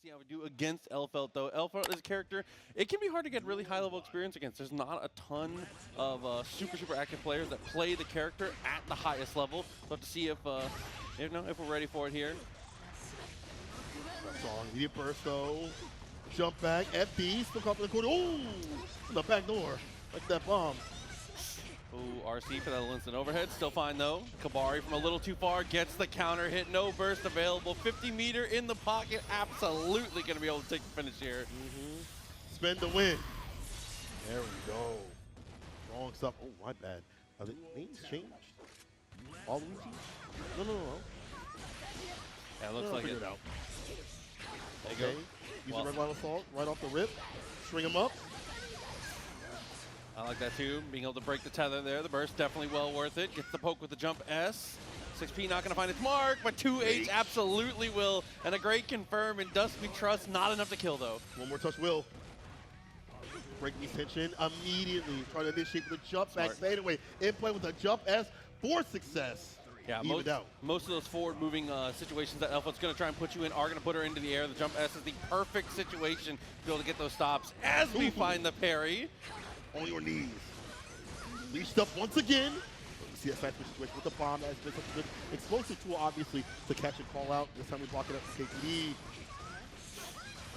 see how we do against Elphelt, though. Elphelt is a character, it can be hard to get really high-level experience against. There's not a ton of super active players that play the character at the highest level. So we'll have to see if we're ready for it here. Strong immediate burst though. Jump back, FD, still caught in the corner. Ooh! The back door, like that bomb. Ooh, RC for that instant overhead, still fine though. Kabari from a little too far gets the counter hit, no burst available. 50-meter in the pocket, absolutely going to be able to take the finish here. Spin the win. There we go. Wrong stuff. Oh, my bad. Are the names changed? Walooiji? No. Yeah, it looks like it. Out. There you go. Use the red line assault right off the rip. String him up. I like that too, being able to break the tether there. The burst definitely well worth it. Gets the poke with the jump S. 6P not going to find its mark, but 2H absolutely will. And a great confirm, and Dust We Trust, not enough to kill though. One more touch will. Breaking the tension immediately. Trying to initiate with a jump back fadeaway. In play with a jump S for success. Yeah, most of those forward-moving situations that Elphelt's going to try and put you in are going to put her into the air. The jump S is the perfect situation to be able to get those stops as we find the parry. On your knees. Leashed up once again. You see that side situation with the bomb. That's been such a good explosive tool, obviously, to catch and call out. This time we block it up for KTD.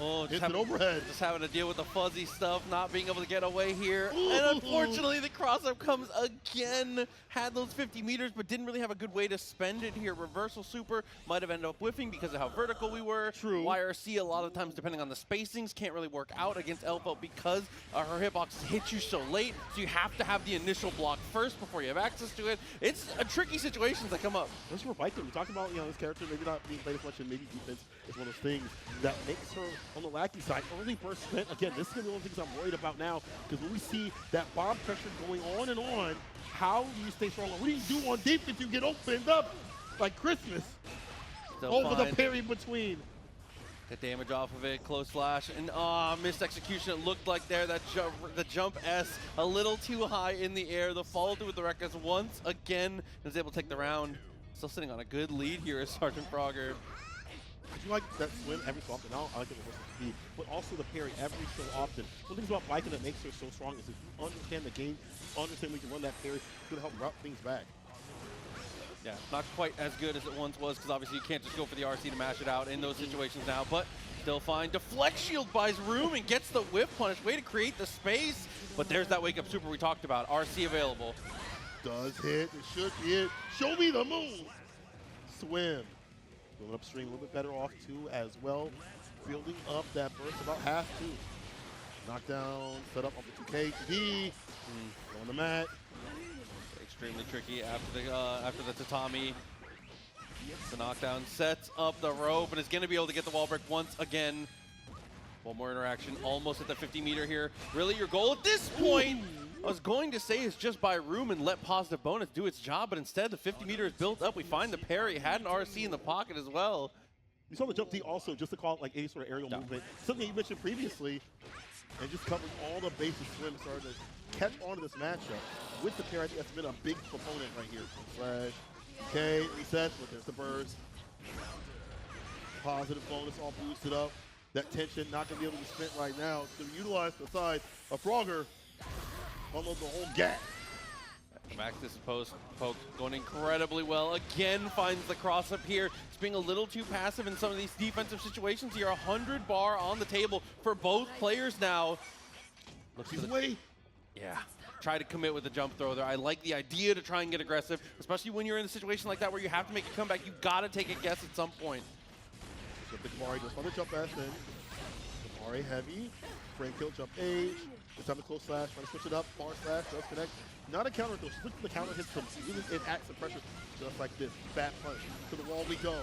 Oh, just overhead. Just having to deal with the fuzzy stuff, not being able to get away here. And unfortunately, the cross-up comes again. Had those 50 meters, but didn't really have a good way to spend it here. Reversal super might have ended up whiffing because of how vertical we were. True. YRC, a lot of times, depending on the spacings, can't really work out against Elphelt because her hitbox hits you so late. So you have to have the initial block first before you have access to it. It's a tricky situations that come up. That's for Baiken. We talked about, this character maybe not being played as much in maybe defense is one of those things that makes her on the lackey side. Early burst spent. Again, this is going to be one of the things I'm worried about now because when we see that bomb pressure going on and on, how do you stay strong? What do you do on defense? You get opened up like Christmas. Over the parry between. Get damage off of it, close slash, and missed execution. It looked like there, that the jump S a little too high in the air. The follow through with the Rekas once again is able to take the round. Still sitting on a good lead here as Sergeant Frogger. I do like that swim every so often. I like the reversal speed, but also the parry every so often. One thing about Baiken that makes her so strong is if you understand the game, understand we can run that parry, it's going to help route things back. Yeah, not quite as good as it once was because obviously you can't just go for the RC to mash it out in those situations now, but still fine. Deflect shield buys room and gets the whiff punish. Way to create the space, but there's that wake up super we talked about. RC available. Does hit, it should be it. Show me the move. Swim. Going upstream a little bit better off too as well. Building up that burst about half too. Knockdown, set up the 2K to D. On the mat. Extremely tricky after the tatami. The knockdown sets up the rope and is going to be able to get the wall break once again. One more interaction, almost at the 50-meter here. Really your goal at this point, I was going to say, is just buy room and let positive bonus do its job, but instead the 50-meter is built up. We find the parry, had an RC in the pocket as well. You saw the jump D also, just to call it like any sort of aerial movement. Something you mentioned previously, and just covering all the bases. Swim started to catch on to this matchup. With the parry, I think that's been a big proponent right here. Slash, okay, resets, but there's the burst. Positive bonus all boosted up. That tension not going to be able to be spent right now. So utilize the side of Frogger. Unload the whole gap. Max this poke going incredibly well. Again finds the cross up here. It's being a little too passive in some of these defensive situations here. 100 bar on the table for both players now. Looks He's away. Yeah. Try to commit with the jump throw there. I like the idea to try and get aggressive, especially when you're in a situation like that where you have to make a comeback. You got to take a guess at some point. So the Kamari goes on the jump pass in. Kamari heavy. Frame kill, jump age. This time a close slash, trying to switch it up. Bar slash, does connect. Not a counter though. She's looking for the counter hits some really it acts of pressure. Just like this. Fat punch. To the wall we go.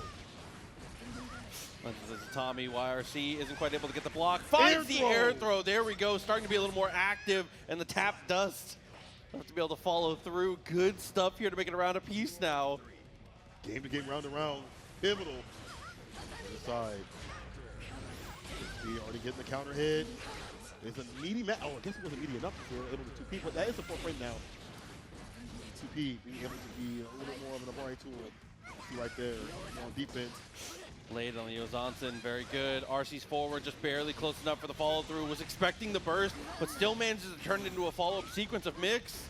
This is Tommy. YRC isn't quite able to get the block. Finds the air throw. There we go. Starting to be a little more active, and the tap dust. Have to be able to follow through. Good stuff here to make it around a piece now. Game to game, round to round. Pivotal. On the side. We already getting the counter hit. There's a meaty match. Oh, I guess it wasn't meaty enough if we were able to 2P, but that is a 4-frame now. 2P being able to be a little more of an Abari tool. You see right there on defense. Laid on Leo Zonson, very good. RC's forward, just barely close enough for the follow-through. Was expecting the burst, but still manages to turn it into a follow-up sequence of mix.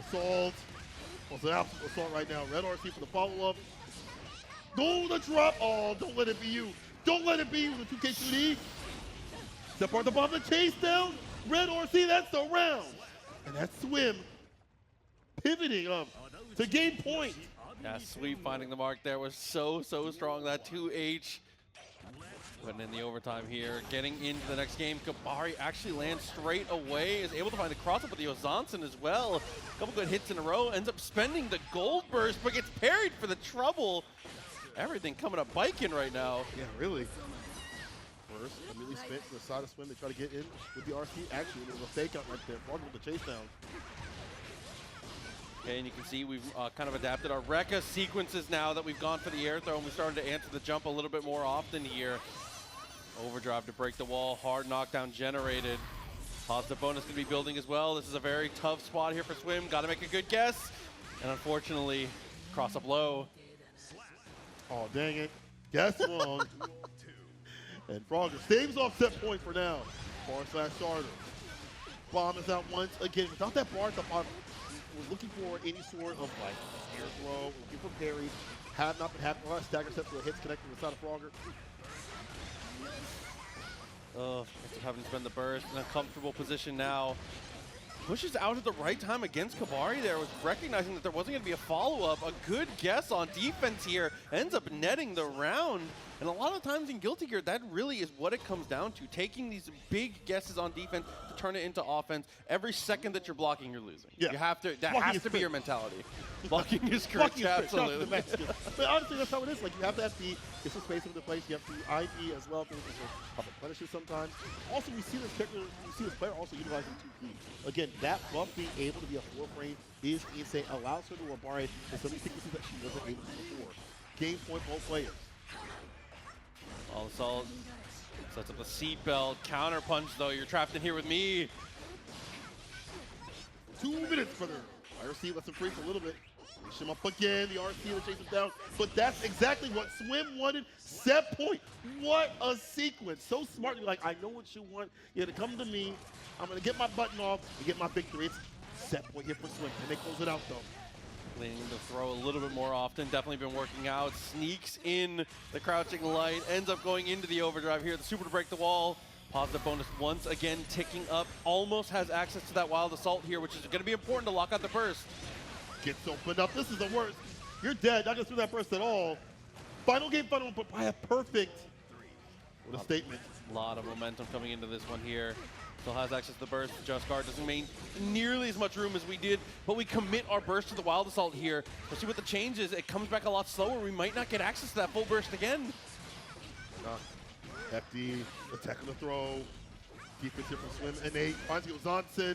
Assault. It's an absolute assault right now. Red RC for the follow-up. No, the drop. Oh, don't let it be you. Don't let it be you, the 2K2D. Step on the bomb, the chase down. Red RC, that's the round. And that's Swim pivoting up to gain point. Yeah, Sweep finding the mark there was so strong. That 2H putting in the overtime here. Getting into the next game, Kabari actually lands straight away. Is able to find the cross-up with the Ozanson as well. A couple good hits in a row. Ends up spending the gold burst, but gets parried for the trouble. Everything coming up Baiken right now. Yeah, really. First, immediately spent to the side of Swim. They try to get in with the RC. Actually, there was a fake out right there. Frog with the chase down. Okay, and you can see we've kind of adapted our Rekka sequences now that we've gone for the air throw, and we started to answer the jump a little bit more often here. Overdrive to break the wall, hard knockdown generated. Positive bonus going to be building as well. This is a very tough spot here for Swim. Got to make a good guess. And unfortunately, cross up low. Oh, dang it. Guess wrong. And Frogger saves off set point for now. Bar / starter. Bomb is out once again. Without that bar at the bottom, we're looking for any sort of like air throw, we're looking for parries. Have not been happening. A lot of stagger steps where hits connecting to the side of Frogger. Oh, having to spend the burst in a comfortable position now. Pushes out at the right time against Kabari there, was recognizing that there wasn't going to be a follow-up. A good guess on defense here, ends up netting the round. And a lot of times in Guilty Gear, that really is what it comes down to. Taking these big guesses on defense to turn it into offense. Every second that you're blocking, you're losing. Yeah. You have to, that Blocking has to be quick. your mentality. Blocking is correct, Blocking is quick. Shout out to the absolutely. Mexicans. But honestly, that's how it is. Like, you have to have the, get some space into place. You have to ID as well. Things will replenish it sometimes. Also, we see this character, we see this player also utilizing 2P. Again, that buff being able to be a 4-frame is insane. Allows her to abide in some of these sequences that she wasn't able to before. Game point, both players. All assault sets up the seatbelt. Counter punch though. You're trapped in here with me. 2 minutes for the RC. Lets him free for a little bit. Push him up again. The RC will chase him down. But that's exactly what Swim wanted. Set point. What a sequence. So smart. You're like, I know what you want. You're going to come to me. I'm going to get my button off and get my victory. It's set point here for Swim. And they close it out though. Leaning to throw a little bit more often. Definitely been working out. Sneaks in the crouching light. Ends up going into the overdrive here. The super to break the wall. Positive bonus once again ticking up. Almost has access to that wild assault here, which is going to be important to lock out the burst. Gets opened up. This is the worst. You're dead. Not going through that burst at all. Final game final, but by a perfect. What a statement. A lot of momentum coming into this one here. Still has access to the burst. Just Guard doesn't mean nearly as much room as we did, but we commit our burst to the wild assault here. We'll see what the change is. It comes back a lot slower. We might not get access to that full burst again. Hefty, attack on the throw. Defense here from Swim. And they finds Ozanson.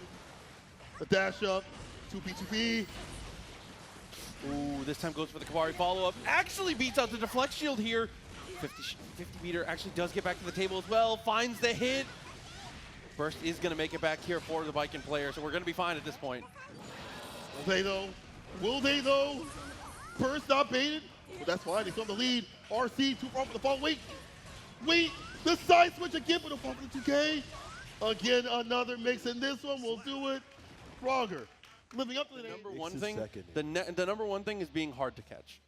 A dash up. 2P. Ooh, this time goes for the Kabari follow-up. Actually beats out the deflect shield here. 50 meter actually does get back to the table as well. Finds the hit. Burst is going to make it back here for the Baiken player, so we're going to be fine at this point. Will they though? Will they though? Burst not baited. But that's fine. They still have the lead. RC too far for the fall. Wait. The side switch again for the fall for the 2K. Again, another mix, and this one will do it. Frogger living up to the name. The number one thing is being hard to catch.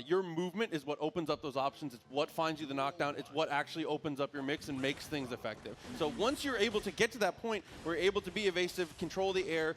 Your movement is what opens up those options. It's what finds you the knockdown. It's what actually opens up your mix and makes things effective. So once you're able to get to that point, we're able to be evasive, control the air,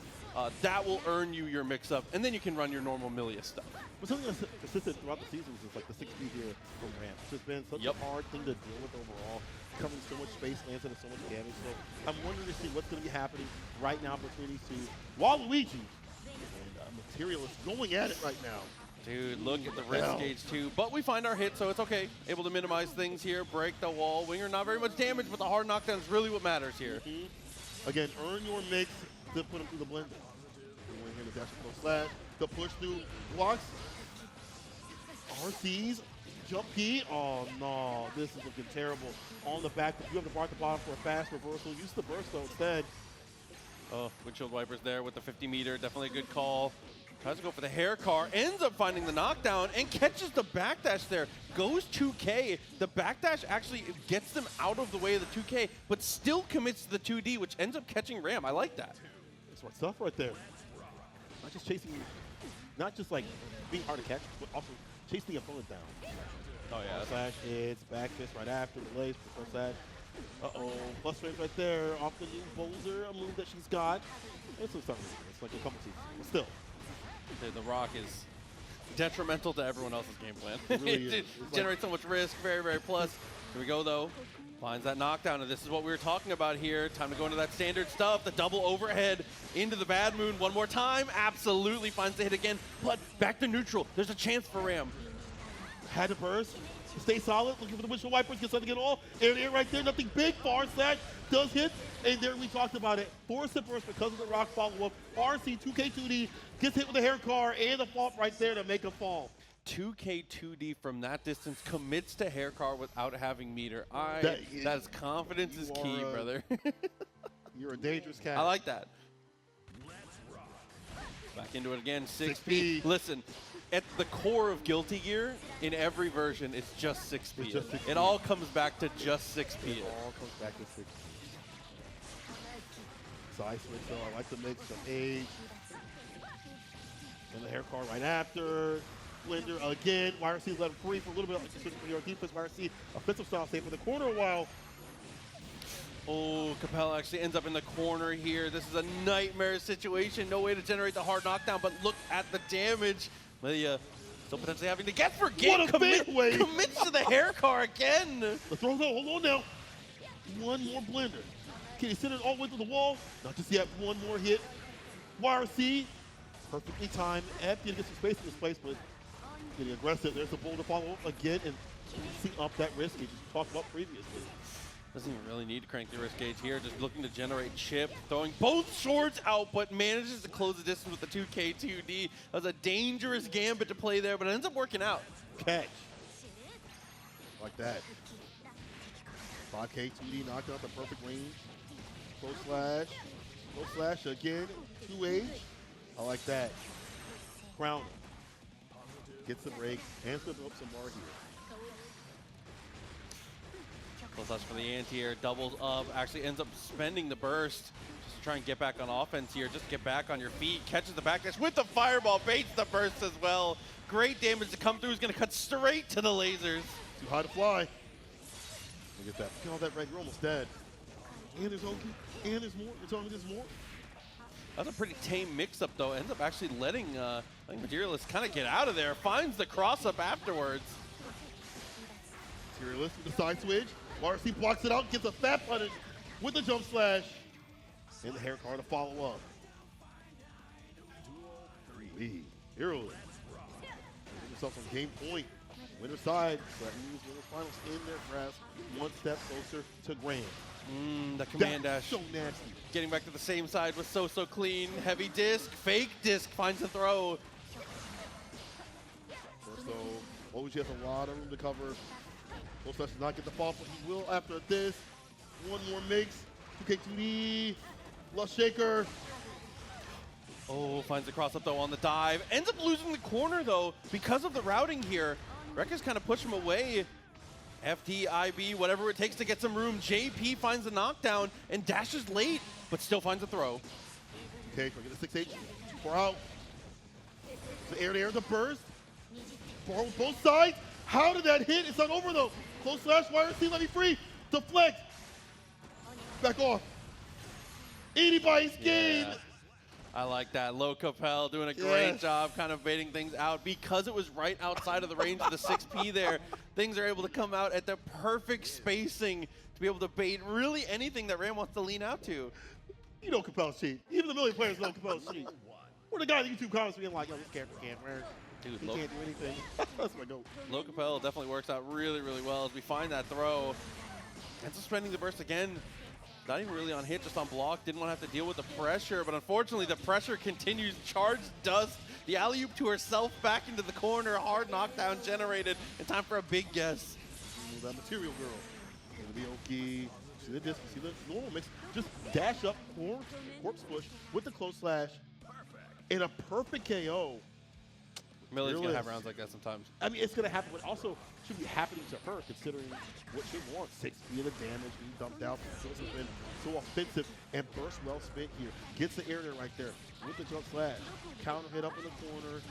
that will earn you your mix-up, and then you can run your normal Millia stuff. But something that's persisted throughout the season is like the 6-speed here from Ramp. It's just been such a hard thing to deal with overall, covering so much space, landing so much damage. So I'm wondering to see what's going to be happening right now between these two. Walooiji and Materialist going at it right now. Dude, look at the wrist gauge too. But we find our hit, so it's okay. Able to minimize things here, break the wall. Winger, not very much damage, but the hard knockdown is really what matters here. Again, earn your mix to put him through the blend. Here to dash close slash. The push through blocks. RC's jump P. Oh no, this is looking terrible. On the back, you have the bar at the bottom for a fast reversal. Use the burst though instead. Oh, windshield wipers there with the 50 meter. Definitely a good call. Tries to go for the hair car, ends up finding the knockdown, and catches the backdash there. Goes 2K. The backdash actually gets them out of the way of the 2K, but still commits to the 2D, which ends up catching Ram. I like that. That's what stuff right there. Not just chasing, not just like being hard to catch, but also chasing the opponent down. Oh, yeah. Slash hits, back fist right after, the lace, first slash. Uh-oh, plus range right there off the new Bowser, a move that she's got. It's something. It's like a couple seasons, but still. The rock is detrimental to everyone else's game plan. It really it is. generates so much risk, very, very plus. Here we go, though. Finds that knockdown, and this is what we were talking about here. Time to go into that standard stuff, the double overhead into the Bad Moon one more time. Absolutely finds the hit again, but back to neutral. There's a chance for Ram. Had to burst. Stay solid, looking for the windshield wipers, gets something at all. Air right there, nothing big. Far slash does hit. And there we talked about it. Force it burst because of the rock follow-up. RC 2K2D gets hit with a hair car and a fault right there to make a fall. 2K2D from that distance commits to hair car without having meter. That is confidence is key, brother. You're a dangerous cat. I like that. Back into it again, 6P. 6P. Listen, at the core of Guilty Gear, in every version, it's just 6P. It's just 6P. It all comes back to just 6P. It all comes back to 6P. Side switch though, I like the mix of age. And the hair car right after. Blender again. YRC's let him free for a little bit. Switching for your defense. YRC offensive style stay for the corner a while. Oh, Capella actually ends up in the corner here. This is a nightmare situation. No way to generate the hard knockdown, but look at the damage. Millia still potentially having to get for game. What a big way. Commits to the hair car again. The throw though, hold on now. One more blender. Can he send it all the way to the wall? Not just yet, one more hit. YRC, perfectly timed. Empty to get some space in this place, but getting aggressive. There's the boulder follow-up again and see up that risk he just talked about previously. Doesn't even really need to crank the risk gauge here. Just looking to generate chip, throwing both swords out, but manages to close the distance with the 2K2D. That was a dangerous gambit to play there, but it ends up working out. Catch. Like that. 5K2D knocked out the perfect range. Close slash again. 2H. I like that. Crown. Gets the break and flips up some more here. Close slash for the anti-air, doubles up, actually ends up spending the burst just to try and get back on offense here, just get back on your feet, catches the backdash with the fireball, baits the burst as well. Great damage to come through, he's gonna cut straight to the lasers. Too high to fly. Look at that, look at all that red, you're almost dead. And there's Oki, and there's more, you're telling me there's more? That's a pretty tame mix-up though, ends up actually letting Materialist kind of get out of there, finds the cross-up afterwards. Materialist with the side switch. RC blocks it out, gets a fat punish with the jump slash. And the hair car to follow up. Lead. Heroes. Get yourself some game point. Winner side. So that means winner finals in their grasp. One step closer to grand. The command dash. So nasty. Getting back to the same side was so clean. Heavy disc, fake disc finds the throw. So Walooiji has a lot of room to cover. Close slash does not get the fall, but he will after this. One more mix. 2K2D. Lush Shaker. Oh, finds the cross up though on the dive. Ends up losing the corner though because of the routing here. Rekka's kind of push him away. FD, IB, whatever it takes to get some room. JP finds the knockdown and dashes late, but still finds a throw. Okay, so get the 6H. 4 out. The air to air, the burst. Bar with both sides. How did that hit? It's not over though. Close slash, YRC, let me free. Deflect. Back off. 80 by his game. Yeah. I like that. Low Capel doing a great job kind of baiting things out because it was right outside of the range of the 6P there. Things are able to come out at the perfect spacing to be able to bait really anything that Ram wants to lean out to. You know Capel's cheat. Even the million players know Capel's cheat. We're the guy in the YouTube comments being like, yo, this character can't work. Dude, He can't do anything. That's my goat. Low Capel definitely works out really well as we find that throw. And suspending the burst again. Not even really on hit, just on block. Didn't want to have to deal with the pressure, but unfortunately the pressure continues. Charged dust. The alley-oop to herself back into the corner. Hard knockdown generated. And time for a big guess. Ooh, that material girl. Gonna be Oki. See the distance, see the normal mix. Just dash up, corpse push with the close slash. in a perfect KO. Millia's going to have Fearless. rounds like that sometimes. I mean, it's going to happen, but also should be happening to her considering what she wants. 6 feet of damage being dumped out. Fearless has been so offensive and burst well spent here. Gets the air there right there with the jump slash. Counter hit up in the corner.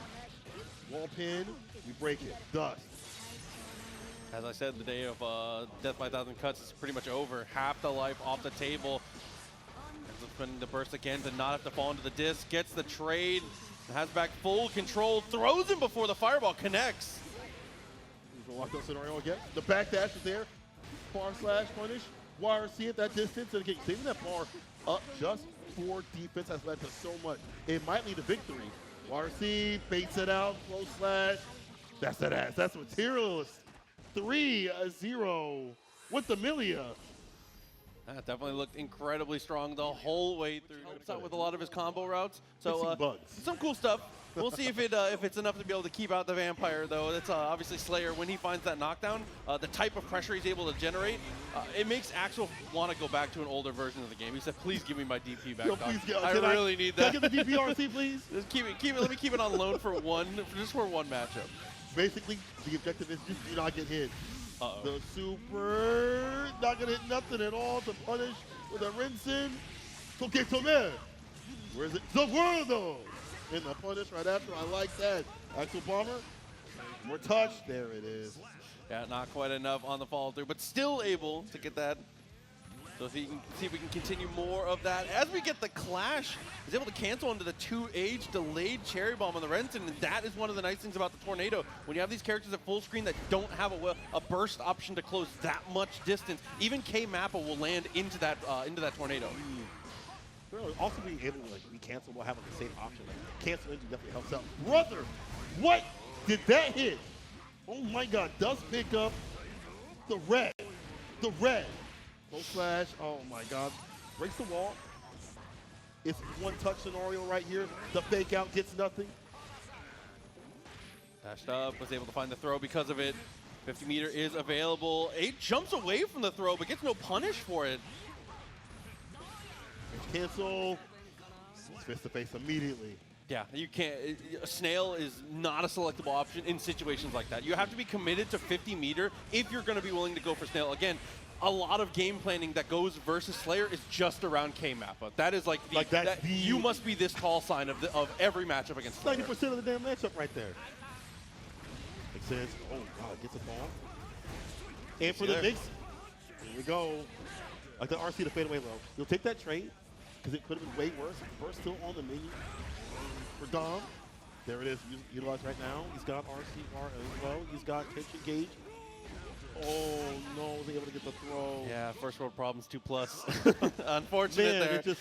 Wall pin. We break it. Dust. As I said, the day of Death by 1,000 Cuts is pretty much over. Half the life off the table. Ends up spending the burst again to not have to fall into the disc. Gets the trade. Has back full control. Throws him before the fireball connects. He's a locked-up scenario again. The backdash is there. Bar slash punish. YRC at that distance. And again, saving that bar up just for defense has led to so much. It might lead to victory. YRC baits it out. Slow slash. That's that ass. That's Materialist. 3-0 with the Millia. That definitely looked incredibly strong the whole way through. Helps out with a lot of his combo routes. So some cool stuff. We'll see if it's enough to be able to keep out the Vampire, though. That's obviously Slayer. When he finds that knockdown, the type of pressure he's able to generate, it makes Axel want to go back to an older version of the game. He said, "Please give me my DP back, Doc. I really need that. Can I get the DPRC, please? Just keep it. Let me keep it on loan for one matchup." Basically, the objective is just do not get hit. Uh-oh. The super, not gonna hit nothing at all to punish with a Rinsen. Okay, Tourney. Where is it? Domronrd in the punish right after. I like that. Axel Bomber. More touch. There it is. Yeah, not quite enough on the follow through, but still able to get that. So if he can see if we can continue more of that. As we get the clash, he's able to cancel into the 2H delayed cherry bomb on the Renton, and that is one of the nice things about the Tornado. When you have these characters at full screen that don't have a burst option to close that much distance, even K-Mappa will land into that Tornado. Also being able to be canceled while having the same option. Like, cancel engine definitely helps out. Brother, what did that hit? Oh my God, does pick up the red. The red. Full slash, oh my God. Breaks the wall. It's one touch scenario right here. The fake out gets nothing. Dashed up, was able to find the throw because of it. 50 meter is available. 8 jumps away from the throw, but gets no punish for it. Cancel. Fist to face immediately. Yeah, you can't. Snail is not a selectable option in situations like that. You have to be committed to 50 meter if you're going to be willing to go for Snail. Again, a lot of game planning that goes versus Slayer is just around K-Mappa. That is like, you must be this call sign of every matchup against Slayer. 90% of the damn matchup right there. It says, oh God, gets a ball. And for the Vix, here we go. Like the RC to fade away low. You'll take that trade because it could have been way worse. Burst still on the menu for Dom. There it is, utilized right now. He's got RCR as well. He's got tension gauge. Oh no, was he able to get the throw? Yeah, first world problems 2+. Unfortunate Man, there. it just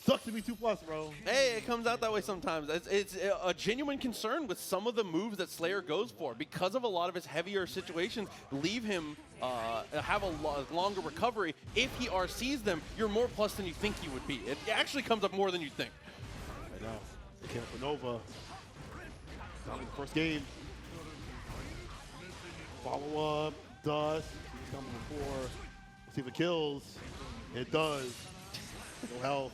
sucks to be 2+, bro. Hey, it comes out that way sometimes. It's a genuine concern with some of the moves that Slayer goes for. Because of a lot of his heavier situations, leave him have a longer recovery. If he RCs them, you're more plus than you think you would be. It actually comes up more than you think. Right now, they came for Nova. Not in the first game. Follow up, does. He's coming before. Let's see if it kills. It does. No health.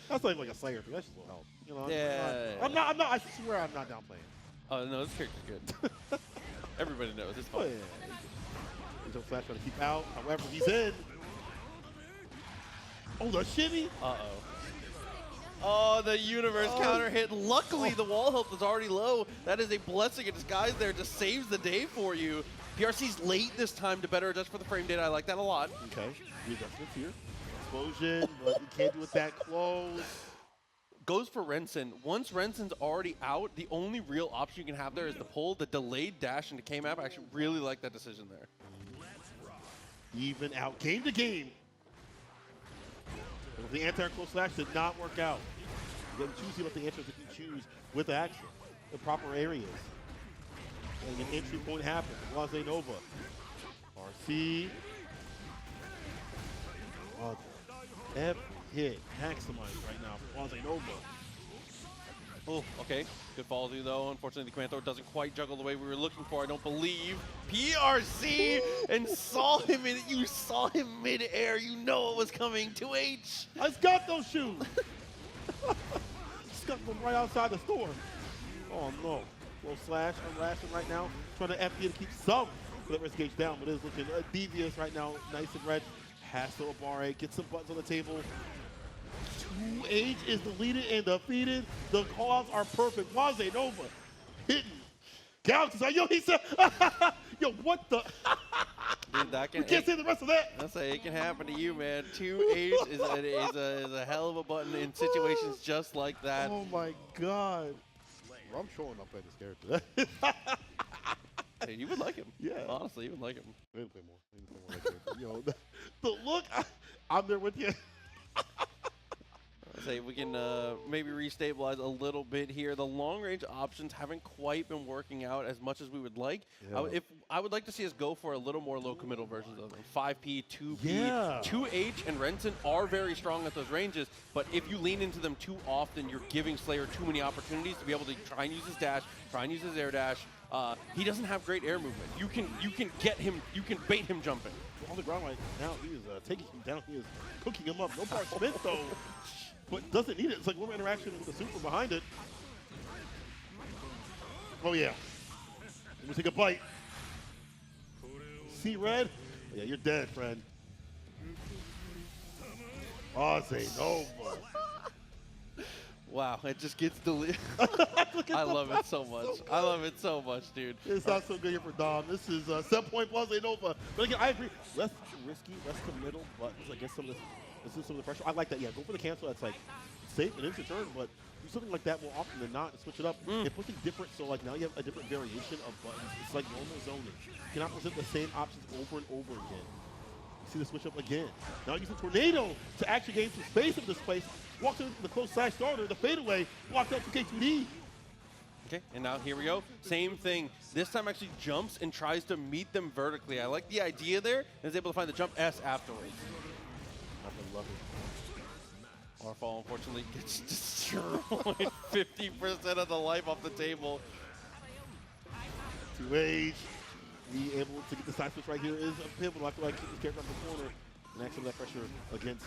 That's not even like a Slayer thing. That's just low health. You know, Yeah. I'm not. I swear I'm not downplaying. Oh no, this character's good. Everybody knows it's Oh fun. yeah. He's on flash trying to keep out. However, he's in. Oh, the shimmy. Uh-oh. Oh, the universe counter hit. Luckily, the wall health was already low. That is a blessing in disguise there. Just saves the day for you. PRC's late this time to better adjust for the frame data. I like that a lot. Okay. The adjustments here. Explosion, but you can't do it that close. Goes for Rensen. Once Rensen's already out, the only real option you can have there is the pull, the delayed dash into K-Map. I actually really like that decision there. Even out. Game to game. The anti-close slash did not work out. You have to choose what the answers that you choose with action. The proper areas. And an entry point happens. BlaiseNova. RC. Every hit maximized right now for BlaiseNova. Oh, okay. Good follow through though. Unfortunately, the Commentator doesn't quite juggle the way we were looking for, I don't believe. PRC and saw him in it. You saw him mid-air. You know it was coming. 2H. I've got those shoes. got from right outside the store. Oh no. Little slash unlashing right now. Trying to FD to keep some of that risk gauge down, but it is looking devious right now. Nice and red. Has to Abare. Get some buttons on the table. 2H is deleted and defeated. The calls are perfect. BlaiseNova hitting. Galaxy side. Yo, he said, yo, what the? Dude, that can, we can't say the rest of that. I'll say it can happen to you, man. 2H is a hell of a button in situations just like that. Oh my God. I'm showing up at this character. Hey, you would like him. Yeah. Honestly, you would like him. I need to play more. I need to play more like character. Yo, the look, I'm there with you. Say we can maybe restabilize a little bit here. The long-range options haven't quite been working out as much as we would like. Yeah. I would like to see us go for a little more low committal versions of them. 5P, 2P, Yeah. 2H, and Renson are very strong at those ranges, but if you lean into them too often, you're giving Slayer too many opportunities to be able to try and use his dash, try and use his air dash. He doesn't have great air movement. You can get him, you can bait him jumping. On the ground right now, he is taking him down. He is cooking him up. No part Smith though. But doesn't need it. It's like one interaction with the super behind it. Oh yeah. Let me take a bite. See red? Yeah, you're dead, friend. BlaiseNova. Wow, it just gets deleted. I love it so much. I love it so much, dude. It's not so good here for Dom. This is 7-point BlaiseNova. But again, I agree. Less risky, less committal, but I guess some of this. This is some of the pressure. I like that. Yeah, go for the cancel. That's like safe and instant turn, but do something like that more often than not and switch it up. And put something different. So like now you have a different variation of buttons. It's like normal zoning. You cannot present the same options over and over again. You see the switch up again. Now using Tornado to actually gain some space in this place. Walks into the close side starter, the fadeaway, blocked out 2K2D. Okay, and now here we go. Same thing. This time actually jumps and tries to meet them vertically. I like the idea there, and is able to find the jump S afterwards. I love it. Waterfall, unfortunately, gets destroyed. 50% of the life off the table. 2H. Be able to get the side switch right here is a pivotal. I feel like keep this character on the corner and actually that pressure against,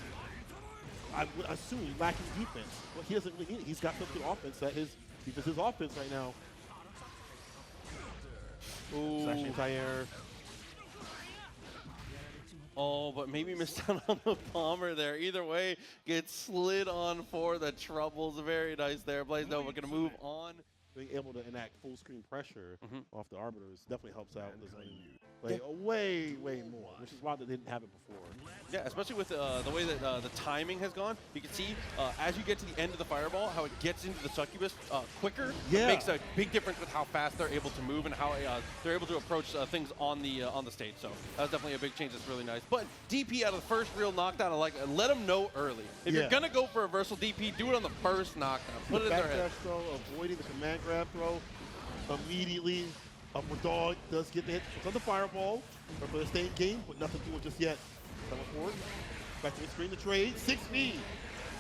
I would assume, lacking defense. But he doesn't really need it. He's got something offense that his defense is offense right now. Ooh. Slash anti-air. Oh, but maybe missed out on the bomber there. Either way, gets slid on for the troubles. Very nice there. BlaiseNova going to move on. Being able to enact full screen pressure off the arbiters definitely helps out in the zone play way more, which is why they didn't have it before. Yeah, especially with the way that the timing has gone. You can see as you get to the end of the fireball, how it gets into the succubus quicker. Yeah. It makes a big difference with how fast they're able to move and how they're able to approach things on the stage. So that's definitely a big change. That's really nice. But DP out of the first real knockdown, I like let them know early. If you're gonna go for a versal DP, do it on the first knockdown. Put it in their head. Throw, avoiding the command grab throw immediately. Upward dog does get the hit. It's on the fireball. For the staying game, but nothing doing just yet. Forward. Back to the screen, the trade. 6B.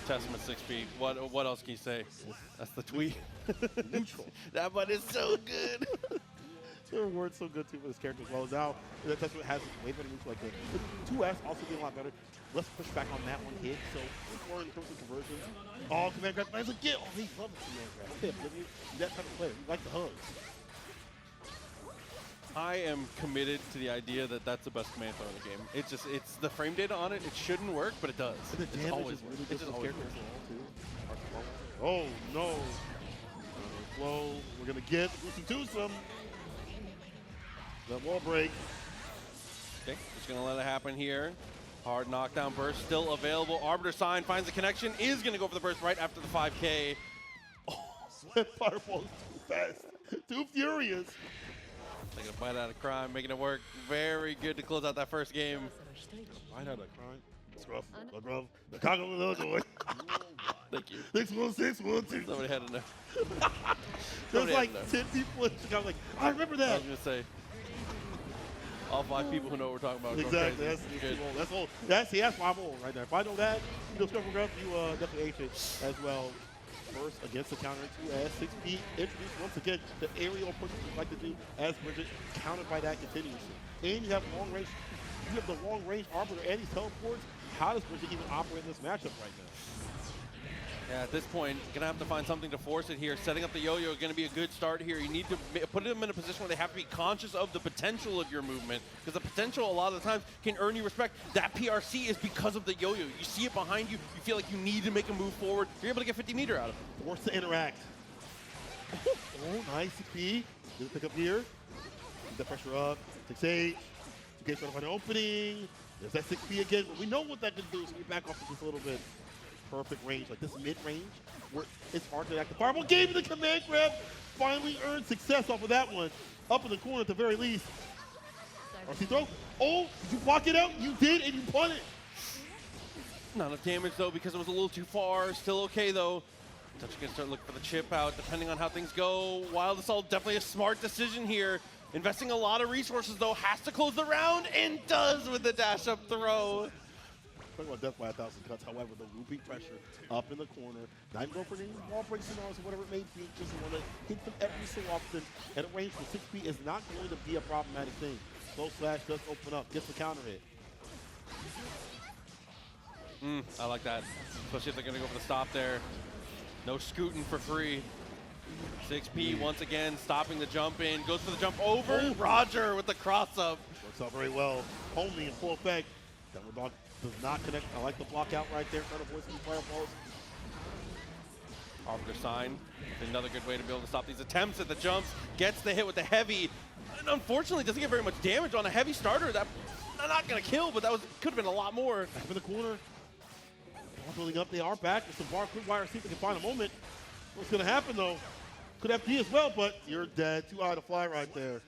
Testament 6P. What else can you say? That's the tweet. Neutral. That one is so good. Their word's so good too for this character as well. Now that Testament has way better neutral like that. 2S also being a lot better. Let's push back on that one hit. So more in terms of conversions. Oh, command grab lands again. Oh, he loves command grab. Okay, Oblivion, that type of player. You like the hugs. I am committed to the idea that that's the best command throw in the game. It's the frame data on it. It shouldn't work, but it does. And the damage always is really works. good It just for always characters works. too. Oh no. Flow. We're gonna get some twosome. That wall break. Okay, just gonna let it happen here. Hard knockdown burst still available. Arbiter sign finds the connection. Is gonna go for the burst right after the 5K. That fireball is too fast. Too furious. Taking a bite out of crime, making it work. Very good to close out that first game. Bite out of crime. Scruff. The glove. The Congo with the boy. Thank you. 6-1-6-1-2. Somebody had to know. There's Somebody like had to know. 10 people in Chicago like, I remember I that. was gonna say. All 5 people who know what we're talking about. Go Exactly. crazy. That's old. That's why I'm old right there. If I know that, you know, Scruff and Gruff, you definitely ate it as well. First against the counter 2S. 6B introduced once again the aerial approach you like to do as Bridget, countered by that continuously. And you have long range. You have the long range arbiter and these teleports. How does Bridget even operate in this matchup right now? Yeah, at this point, gonna have to find something to force it here. Setting up the yo-yo is gonna be a good start here. You need to put them in a position where they have to be conscious of the potential of your movement, because the potential a lot of the times can earn you respect. That PRC is because of the yo-yo. You see it behind you, you feel like you need to make a move forward. You're able to get 50 meter out of it. Forced to interact. Oh, nice XP. Good pick up here. Keep that pressure up. 6-8. Okay, trying to find an opening. There's that 6P again, but we know what that can do, so we back off just a little bit. Perfect range, like this mid-range, where it's hard to act. The fireball gave the command grab, finally earned success off of that one. Up in the corner at the very least. RC throw. Oh, did you block it out? You did, and you won it. Not enough damage though, because it was a little too far. Still okay though. Touch gonna start looking for the chip out, depending on how things go. Wild Assault, definitely a smart decision here. Investing a lot of resources though, has to close the round, and does with the dash up throw. Talking about death by 1,000 cuts, however, the looping pressure up in the corner, not even go for any wall break scenarios or whatever it may be, just want to hit them every so often. At a range for 6P is not going to be a problematic thing. Slow slash does open up, gets the counter hit. I like that, especially if they're going to go for the stop there. No scooting for free. 6P once again stopping the jump in, goes for the jump over. Oh. Roger with the cross up. Works out very well. Only in full effect. Domronrd does not connect. I like the block out right there, trying to avoid some fireballs. Arbiter sign. Another good way to be able to stop these attempts at the jumps. Gets the hit with the heavy. And unfortunately doesn't get very much damage on a heavy starter. That's not going to kill, but that could have been a lot more. Back in the corner. Ball building up. They are back. There's some bar quick wire. See if they can find a moment. What's going to happen though? Could FD as well, but you're dead. Too high to fly right there.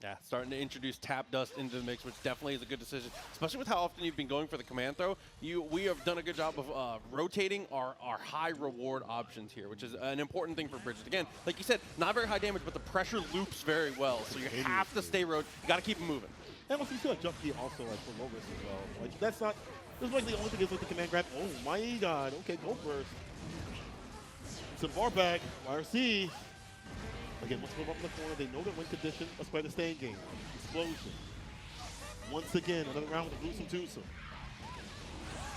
Yeah, starting to introduce tap dust into the mix, which definitely is a good decision, especially with how often you've been going for the command throw. We have done a good job of rotating our high reward options here, which is an important thing for Bridget. Again, like you said, not very high damage, but the pressure loops very well, so you have to stay road. You got to keep it moving. And also, you see like jump key also like for low risk as well. Like that's not. This is like the only thing is like the command grab. Oh my god! Okay, go first. Some bar back. YRC. Again, let's move up in the corner. They know their win condition. Let's play the staying game. Explosion. Once again, another round with the gruesome twosome.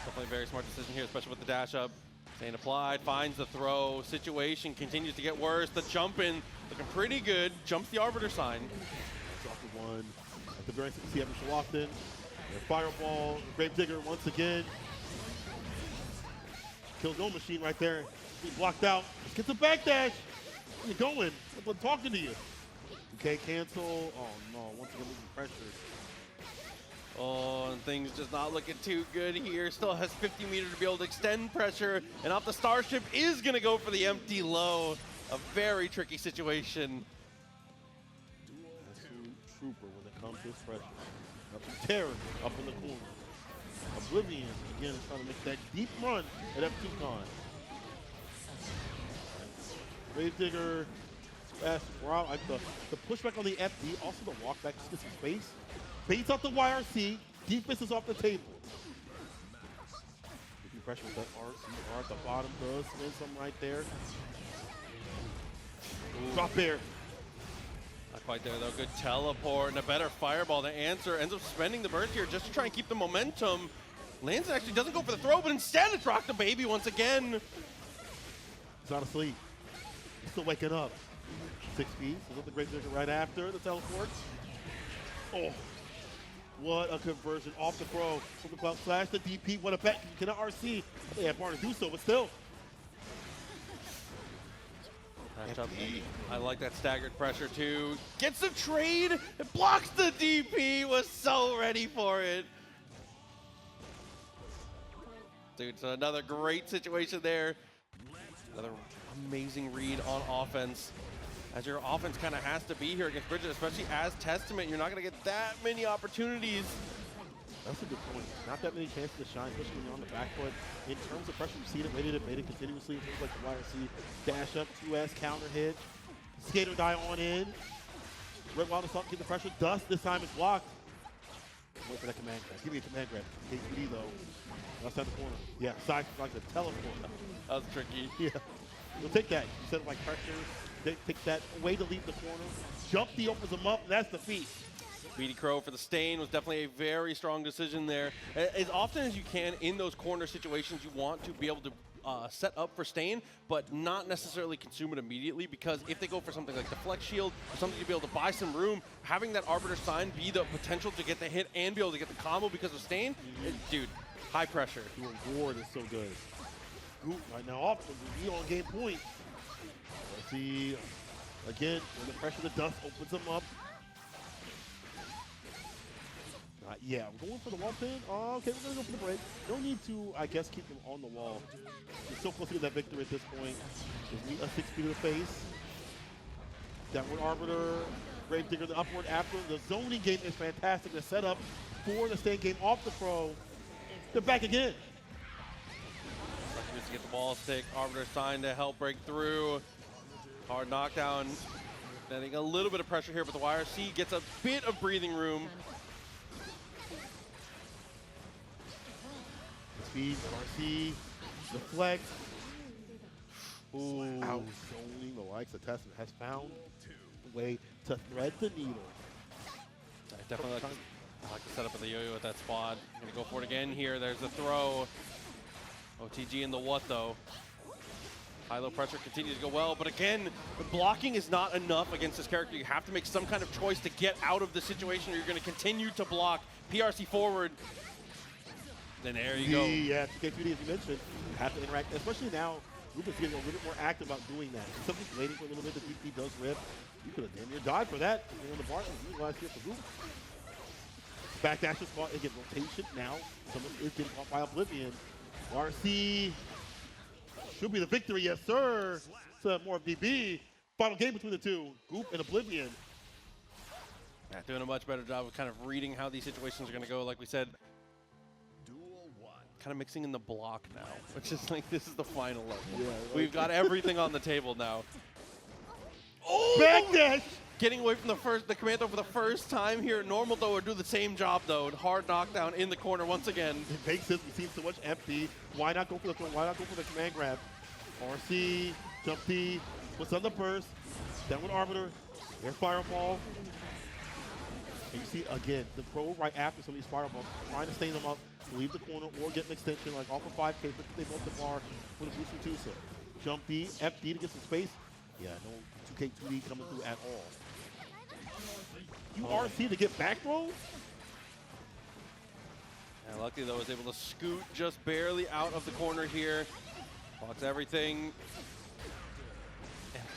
Definitely a very smart decision here, especially with the dash up. Staying applied, finds the throw. Situation continues to get worse. The jump in, looking pretty good. Jumps the Arbiter sign. Drop the one. At the very end, see every so often. Their fireball. Gravedigger once again. Kill go machine right there. He blocked out. Let's get the backdash. Where you going? I'm talking to you. Okay, cancel. Oh no, once again losing pressure. Oh, and things just not looking too good here. Still has 50 meters to be able to extend pressure. And off the Starship is going to go for the empty low. A very tricky situation. Absolute trooper when it comes to this pressure. Up some terror up in the corner. Oblivion again is trying to make that deep run at F2Con. Gravedigger, fast route, like the pushback on the FD, also the walk back, just get some space. Baits out the YRC, defense is off the table. Making pressure with that RCR at the bottom, does spin some right there. Ooh. Drop there. Not quite there though, good teleport and a better fireball to answer. Ends up spending the burst here just to try and keep the momentum. Lands actually doesn't go for the throw, but instead it's rocked the baby once again. He's not asleep. He's still waking up. 6 feet. So the Gravedigger right after the teleport. Oh, what a conversion off the throw from the cloud slash the DP. What a bet. You cannot RC. They have bar to do so, but still. I like that staggered pressure too. Gets the trade. It blocks the DP. Was so ready for it. Dude, so another great situation there. Another amazing read on offense. As your offense kind of has to be here against Bridget, especially as Testament. You're not going to get that many opportunities. That's a good point. Not that many chances to shine, especially when you're on the back foot. In terms of pressure, you see it, rated it continuously. Things like the YRC, dash up, 2S, counter hit. Skater die on in. Red Wild Assault, get the pressure. Dust, this time it's blocked. Wait for that command grab. Give me a command grab. KPD though. Left side of the corner. Yeah, side like the teleport. That was tricky. Yeah. We'll take that. Instead of like pressure, they take that way to leave the corner. Jump D opens them up, and that's the feat. Beady Crow for the stain was definitely a very strong decision there. As often as you can in those corner situations, you want to be able to set up for Stain, but not necessarily consume it immediately, because if they go for something like the Flex Shield, or something to be able to buy some room, having that Arbiter sign be the potential to get the hit and be able to get the combo because of Stain, dude, high pressure. Ward is so good. Goop right now off the on game point. Let's see, again, when the pressure of the dust opens them up. Yeah, I'm going for the wall pin. Okay, we're going to go for the break. No need to, I guess, keep them on the wall. We're so close to get that victory at this point. Just meet a 6 feet to the face. Downward Arbiter, Gravedigger, the upward after. The zoning game is fantastic. The setup for the Stain game off the pro. They're back again. Just get the ball stick. Arbiter sign to help break through. Hard knockdown. Getting a little bit of pressure here, but the YRC gets a bit of breathing room. Speed, RC, the flex. Ooh. Out zoning the likes of Testament has found a way to thread the needle. I definitely like the setup of the yo-yo at that spot. Gonna go for it again here. There's the throw. OTG in the what though? High-low pressure continues to go well, but again, the blocking is not enough against this character. You have to make some kind of choice to get out of the situation, or you're going to continue to block. PRC forward. Then there you go. Yeah, K2D, as you mentioned, have to interact, especially now. Goop is getting a little bit more active about doing that. Somebody's waiting for a little bit. The DP does rip. You could have damn near died for that. On the bar, utilized here for Goop. Backdash is caught. Again, rotation now. Someone is getting caught by Oblivion. RC should be the victory, yes, sir. It's more of DB. Final game between the two, Goop and Oblivion. Yeah, doing a much better job of kind of reading how these situations are going to go. Like we said, kind of mixing in the block now, which is like, this is the final level. Yeah, like we've got everything on the table now. Oh! Backdash! Getting away from the commando for the first time here. Normal though would do the same job though. Hard knockdown in the corner once again. It makes sense. We've seen so much empty. Why not go for the throw? Why not go for the command grab? RC, jump T, puts on the burst. Downward Arbiter. There's Fireball. And you see again the pro right after some of these fireballs, trying to stain them up, leave the corner or get an extension like off of 5K, but they both the bar with a boost from Tusa. Jump D, FD to get some space. Yeah, no 2K 2D coming through at all. RC to get back throw? And luckily though, was able to scoot just barely out of the corner here. Blocks everything.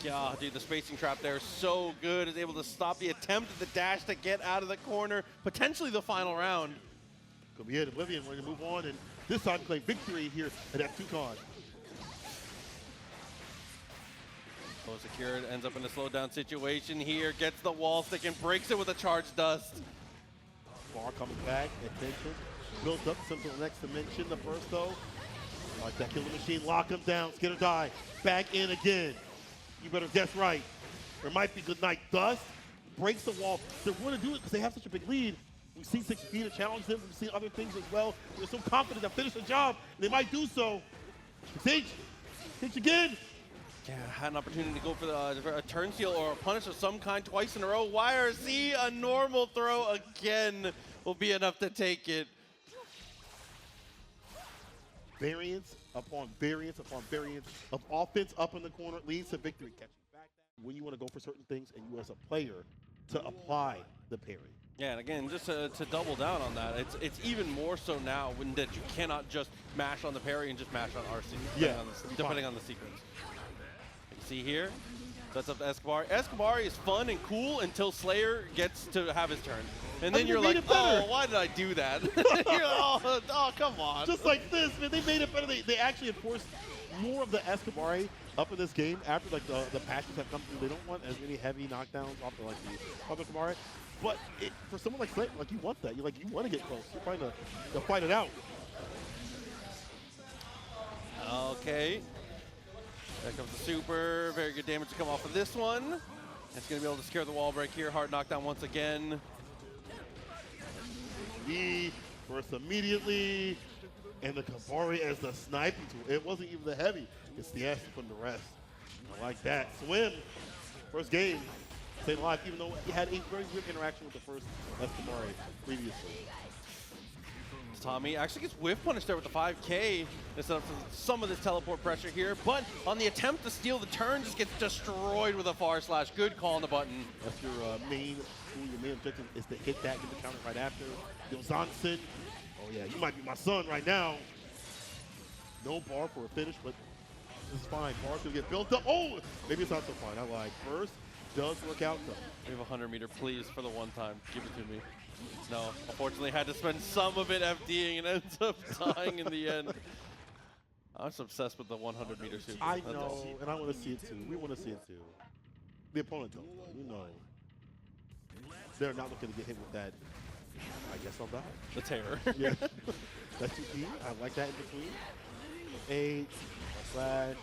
God, dude, the spacing trap there is so good. Is able to stop the attempt at the dash to get out of the corner. Potentially the final round. Could be it. Oblivion wanting to move on and this time claim victory here at F2Con. Low secured, ends up in a slowdown situation here. Gets the wall stick and breaks it with a charged dust. Bar coming back. Attention. Built up something the next dimension. The first though. Like that killer machine. Lock him down. Skin or die. Back in again. You better guess right. There might be good night. Dust breaks the wall. They're going to do it because they have such a big lead. We've seen 6 feet to challenge them. We've seen other things as well. They're so confident they'll finish the job. They might do so. Sage again. Yeah, had an opportunity to go for a turn seal or a punish of some kind twice in a row. YRC, a normal throw again will be enough to take it. Variance upon variance upon variance of offense up in the corner leads to victory. Catching back when you want to go for certain things and you as a player to apply the parry. Yeah, and again, just to double down on that, it's even more so now when that you cannot just mash on the parry and just mash on RC, depending on the sequence. You see here, sets up to Escobar. Escobar is fun and cool until Slayer gets to have his turn. And then you're like, oh, why did I do that? You're like, oh, come on. Just like this, man, they made it better. They actually enforced more of the Escobar up in this game after like the patches have come through. They don't want as many heavy knockdowns off the like the other Escobar. But for someone like Slayer, like you want that. You want to get close. You're trying to fight it out. Okay. There comes the super. Very good damage to come off of this one. It's going to be able to scare the wall break here. Hard knockdown once again. First immediately. And the Kabari as the sniping tool. It wasn't even the heavy. It's the acid from the rest. I like that. Swim. First game. Staying alive, even though he had a very good interaction with the first Escobar previously. Tatami actually gets whiff punished there with the 5K instead of some of this teleport pressure here. But on the attempt to steal the turn, just gets destroyed with a far slash. Good call on the button. That's your main tool. Your main objective is to hit that, get the counter right after. Johnson. Oh yeah, you might be my son right now. No bar for a finish, but this is fine. Bar's gonna get built up. Oh, maybe it's not so fine. I lied. First does work out though. We have a 100-meter, please, for the one time. Give it to me. No, unfortunately had to spend some of it FDing and ends up dying in the end. I'm just obsessed with the 100-meter super. I know, and I want to see it too. We want to see it too. The opponent don't, though. You know. They're not looking to get hit with that. I guess I'll die. The terror. Yeah. That's 2P. I like that in between. 8, slash,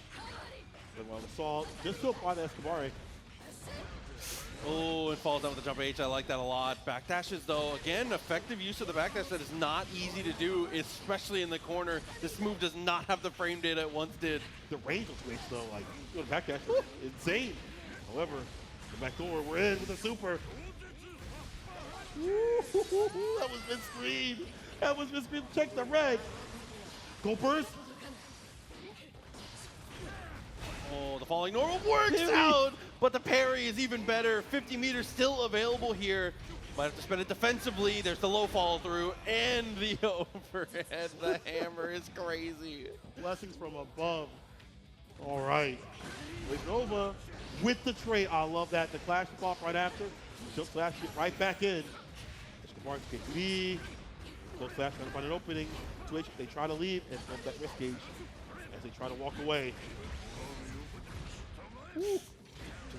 the one assault. Just to apply the Escobar. Oh, it falls down with the jump H. I like that a lot. Backdashes, though, again, effective use of the backdash that is not easy to do, especially in the corner. This move does not have the frame data it once did. The range of Switch, though, like, the backdash is insane. However, the back door, we're in with the super. That was mid-screen. That was mid-screen. Check the red. Go burst. Oh, the falling normal works out, but the parry is even better. 50 meters still available here. Might have to spend it defensively. There's the low follow through and the overhead. The hammer is crazy. Blessings from above. All right. BlaiseNova with the trade. I love that. The clash spot right after. Just flash it right back in. Escobar get lead. Go flash trying to find an opening. Twitch, they try to leave and flip that risk gauge as they try to walk away. Woo.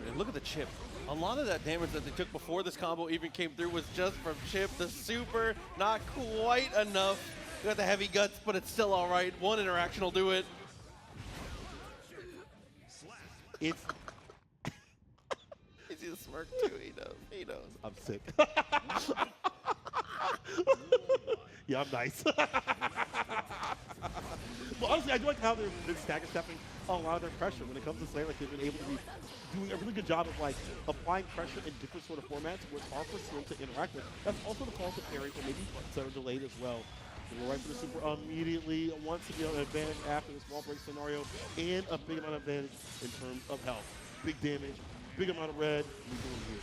And look at the chip. A lot of that damage that they took before this combo even came through was just from chip. The super, not quite enough. You got the heavy guts, but it's still all right. One interaction will do it. It's. Is he a smirk too? He knows. He knows. I'm sick. Yeah, I'm nice. Well, honestly, I do like how they've been stagger stepping a lot of their pressure when it comes to Slayer. Like they've been able to be doing a really good job of like applying pressure in different sort of formats where it's hard for Slim to interact with. That's also the call to parry or maybe that are delayed as well. They go right for the super immediately. Once again, an advantage after the small break scenario and a big amount of advantage in terms of health. Big damage, big amount of red.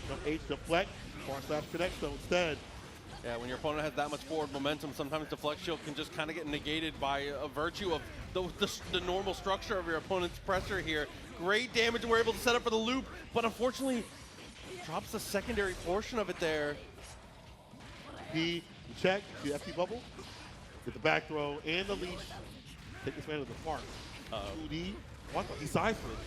Jump H, deflect, far slash connect though instead. Yeah, when your opponent has that much forward momentum, sometimes the flex shield can just kind of get negated by a virtue of the normal structure of your opponent's pressure here. Great damage, we're able to set up for the loop, but unfortunately, drops the secondary portion of it there. He check, the FT bubble, get the back throw and the leash. Take this man to the park. 2D, what the? He side switch.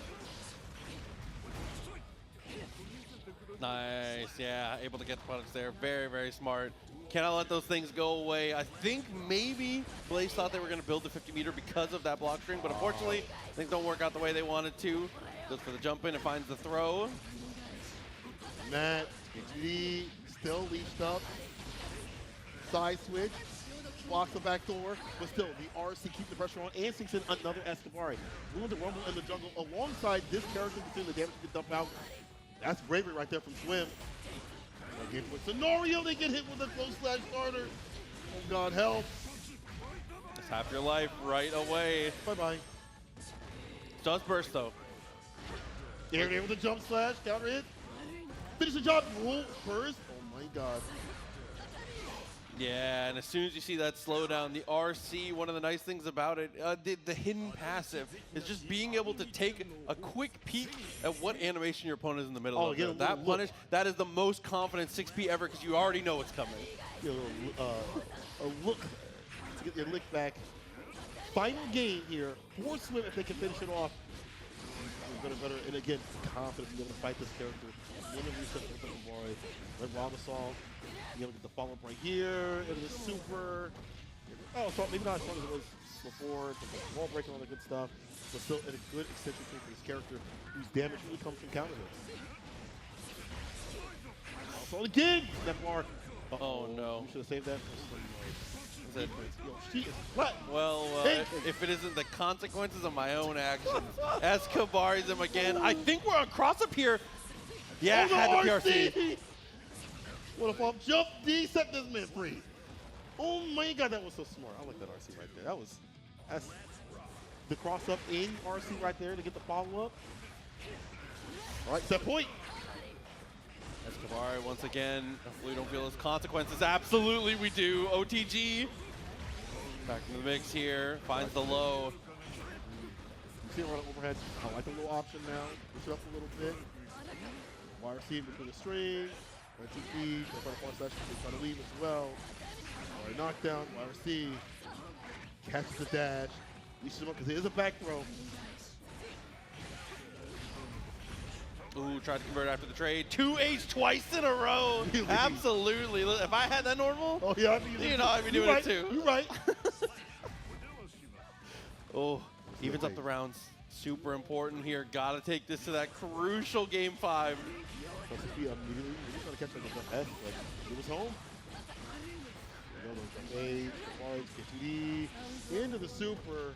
Nice, yeah, able to get the punish there. Very, very smart. Cannot let those things go away. I think maybe Blaze thought they were going to build the 50-meter because of that block string, but unfortunately, things don't work out the way they wanted to. Goes for the jump in and finds the throw. Matt, HD, still leashed up. Side switch, blocks the back door, but still, the RC keeps the pressure on and sinks in another Escobar. Willing to rumble in the jungle alongside this character between the damage to get dumped out. That's bravery right there from Swim. Again for scenario, they get hit with a close slash starter. Oh God, help. Just half your life right away. Bye-bye. Does burst though. They're able to jump slash, counter hit. Finish the job, roll, burst. Oh my God. Yeah, and as soon as you see that slowdown, the RC, one of the nice things about it, the hidden passive, is just being able to take a quick peek at what animation your opponent is in the middle of. Again, that punish, that is the most confident 6P ever because you already know it's coming. A look to get your lick back. Final game here for Swim if they can finish it off. Better, and again, confident to be able to fight this character. Win the reset with the boy. Red Ramlethal. Be able to get the follow-up right here. And the super. Oh, so maybe not as strong as it was before. The wall break and all the good stuff. But still in a good extension tool for this character whose damage really comes from counter hits. Also again! That bar. Oh no. You should have saved that for some. It, she is flat. Well, if it isn't the consequences of my own actions. Escobar's him again. I think we're on cross-up here. Yeah, oh, had the PRC. What a pump. Jump D, set this man free. Oh my god, that was so smart. I like that RC right there. That's the cross up in RC right there to get the follow up. All right, set point. Escobar once again. Hopefully we don't feel his consequences. Absolutely we do. OTG. Back in the mix here. Finds the low. You see it right overhead. I like the little option now. Push it up a little bit. YRC between the strings. 1-2-3. They're trying to force session. They're trying to leave as well. All right, knockdown. YRC catches the dash. Leashes him up because it is a back throw. Ooh, tried to convert after the trade. 2H twice in a row. Really? Absolutely. If I had that normal, Oh yeah, I'd be doing it too. You're right. Oh, evens up the rounds. Super important here. Gotta take this to that crucial game 5. Supposed to be immediately. We're just trying to catch like a F, but it was home. A, K2D, into the super.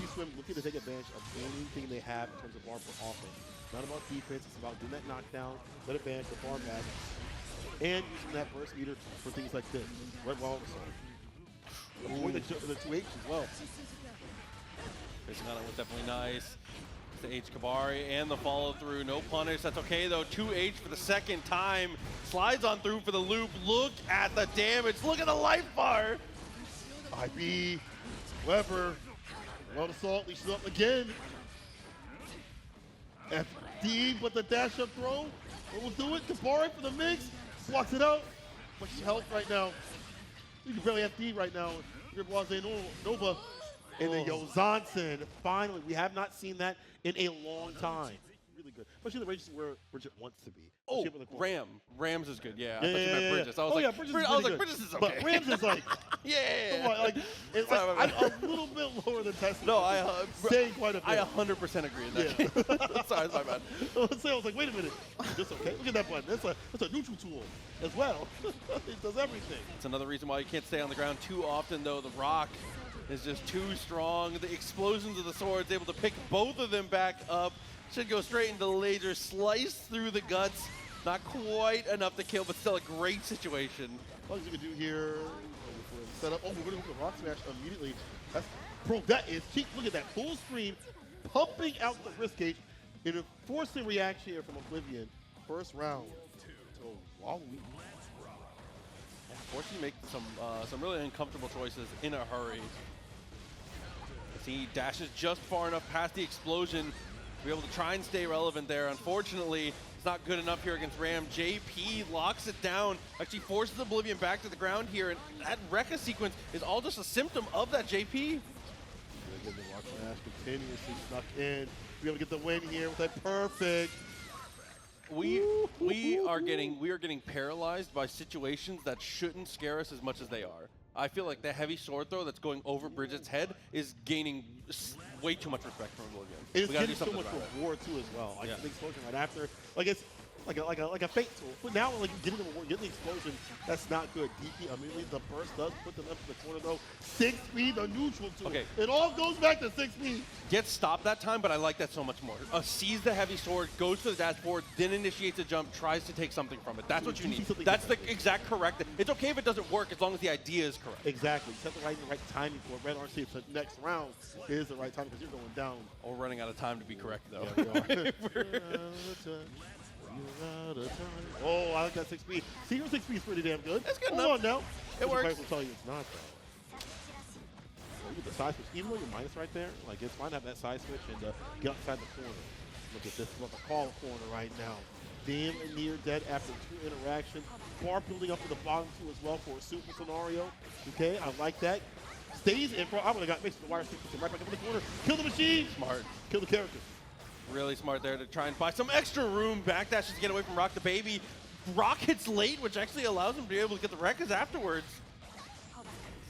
T-Swim looking to take advantage of anything they have in terms of bar for offense. Not about defense, it's about doing that knockdown, that advantage, the bar back, and using that burst meter for things like this. Red wall also. Avoid the 2H as well. Facing on it was definitely nice. The H Kabari and the follow through. No punish. That's okay though. 2H for the second time. Slides on through for the loop. Look at the damage. Look at the life bar. IB, Weber, World Assault, leashes up again. FD, but the dash up throw. What will do it? Kabari for the mix. Blocks it out. Much health right now. You can barely FD right now. Your BlaiseNova. And then Johansson, finally, we have not seen that in a long time. Really good. Especially the races where Bridget wants to be. Oh, Rams is good, yeah. I thought you Yeah, meant yeah, Bridges. yeah. I was like, Bridges Bridges is okay. But Rams is like, yeah. come on, like, it's like I'm a little bit lower than Tesla. No, I saying quite a bit. I 100% agree in that case. Sorry, it's my bad. I was like, wait a minute. Just okay. Look at that button. That's a neutral tool as well. It does everything. It's another reason why you can't stay on the ground too often, though. The rock is just too strong. The explosions of the swords able to pick both of them back up. Should go straight into the laser, slice through the guts. Not quite enough to kill, but still a great situation. What you can do here, set up. Oh, we're going to rock smash immediately. That's, bro, that is cheap. Look at that full screen, pumping out the wrist gauge in a forcing reaction here from Oblivion. First round to Walooiji. Forced to make some really uncomfortable choices in a hurry. As he dashes just far enough past the explosion to be able to try and stay relevant there. Unfortunately, it's not good enough here against Ram. JP locks it down, actually forces Oblivion back to the ground here, and that Rekka sequence is all just a symptom of that JP. Get the rock smash continuously snuck in. Be able to get the win here with that perfect. We are getting paralyzed by situations that shouldn't scare us as much as they are. I feel like the heavy sword throw that's going over Bridget's head is gaining way too much respect from Oblivion. It's getting so much reward too as well. Like the explosion right after, like it's like a fake tool. But now like getting the reward, getting the explosion, that's not good. DP immediately the burst does put them up in the corner though. 6-speed, the neutral tool. Okay. It all goes back to 6-speed. Gets stopped that time, but I like that so much more. Sees the heavy sword, goes to the dash forward, then initiates a jump, tries to take something from it. That's what you need. That's the exact correct. It's okay if it doesn't work as long as the idea is correct. Exactly. Set the right timing for Red RC. So next round is the right time because you're going down. We're running out of time to be correct though. Yeah, we are. Oh, I like that 6-speed. See, your 6-speed is pretty damn good. That's good Hold enough. on now. It works. Will tell you it's not though. Look at the side switch. Even though you're minus right there, like it's fine to have that side switch and get outside the corner. Look at this. Look, a call corner right now. Damn near dead after 2 interactions. Bar building up to the bottom 2 as well for a super scenario. Okay, I like that. Stays in front. I would have got mixed with the wire stick. Right back up in the corner. Kill the machine. Smart. Kill the character. Really smart there to try and buy some extra room. Backdashes to get away from Rock the Baby. Rock hits late, which actually allows him to be able to get the Rekkas afterwards.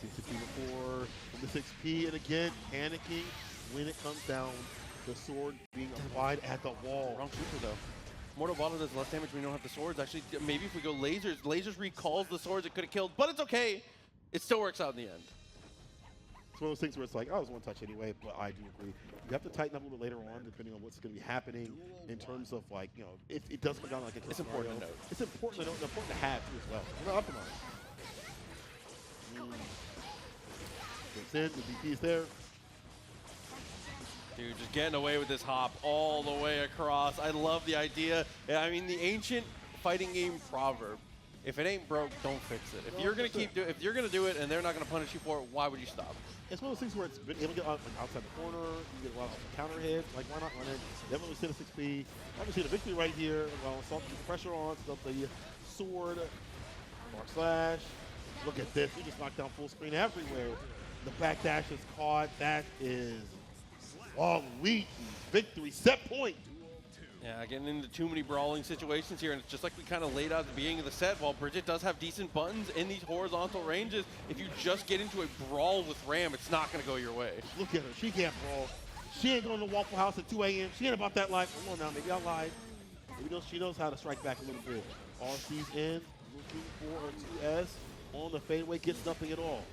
6-speed before from the 6P, and again, panicking when it comes down. The sword being applied at the wall. Wrong super though. Mortal Bottle does less damage when you don't have the swords. Actually, maybe if we go lasers, lasers recalls the swords it could have killed, but it's okay. It still works out in the end. It's one of those things where it's like, oh, it was one touch anyway, but I do agree. You have to tighten up a little bit later on, depending on what's going to be happening in terms of, like, you know, it does come down like a It's important to note. It's important to know, important to have too as well. We're not optimized. Gets in, the DP's there. Dude, just getting away with this hop all the way across. I love the idea. I mean, the ancient fighting game proverb, if it ain't broke, don't fix it. If you're gonna if you're gonna do it and they're not gonna punish you for it, why would you stop? It's one of those things where it's been able to get outside the corner, you get a lot of counter hits, like why not run it? Definitely sit a 6P. Obviously the victory right here, well, Assault keeps the pressure on, so the sword, mark slash. Look at this, we just knocked down full screen everywhere. The backdash is caught, that is Walooiji's victory, set point. Yeah, getting into too many brawling situations here, and it's just like we kind of laid out at the beginning of the set, while Bridget does have decent buttons in these horizontal ranges, if you just get into a brawl with Ram, it's not going to go your way. Look at her, she can't brawl. She ain't going to Waffle House at 2 a.m. She ain't about that life. Come on now, maybe I lied. Maybe she knows how to strike back a little bit. RC's in, looking for a 2S on the fadeaway, gets nothing at all.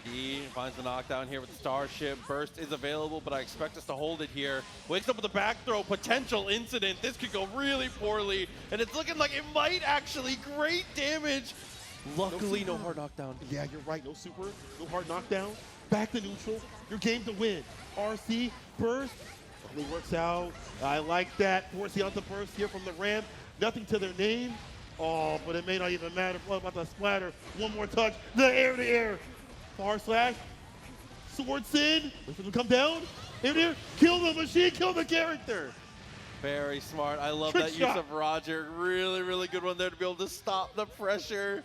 JD finds the knockdown here with the Starship. Burst is available, but I expect us to hold it here. Wakes up with a back throw, potential incident. This could go really poorly, and it's looking like it might actually. Great damage. Luckily, no hard knockdown. Yeah, you're right. No super, no hard knockdown. Back to neutral. Your game to win. RC, burst. Only works out. I like that. Forcing out the burst here from the Ram. Nothing to their name. Oh, but it may not even matter. What about the splatter? One more touch. The air to air. Far slash, sword sin, wait for them to come down, in here, kill the machine, kill the character. Very smart. I love Trick that shot. use of Roger. Really, really good one there to be able to stop the pressure.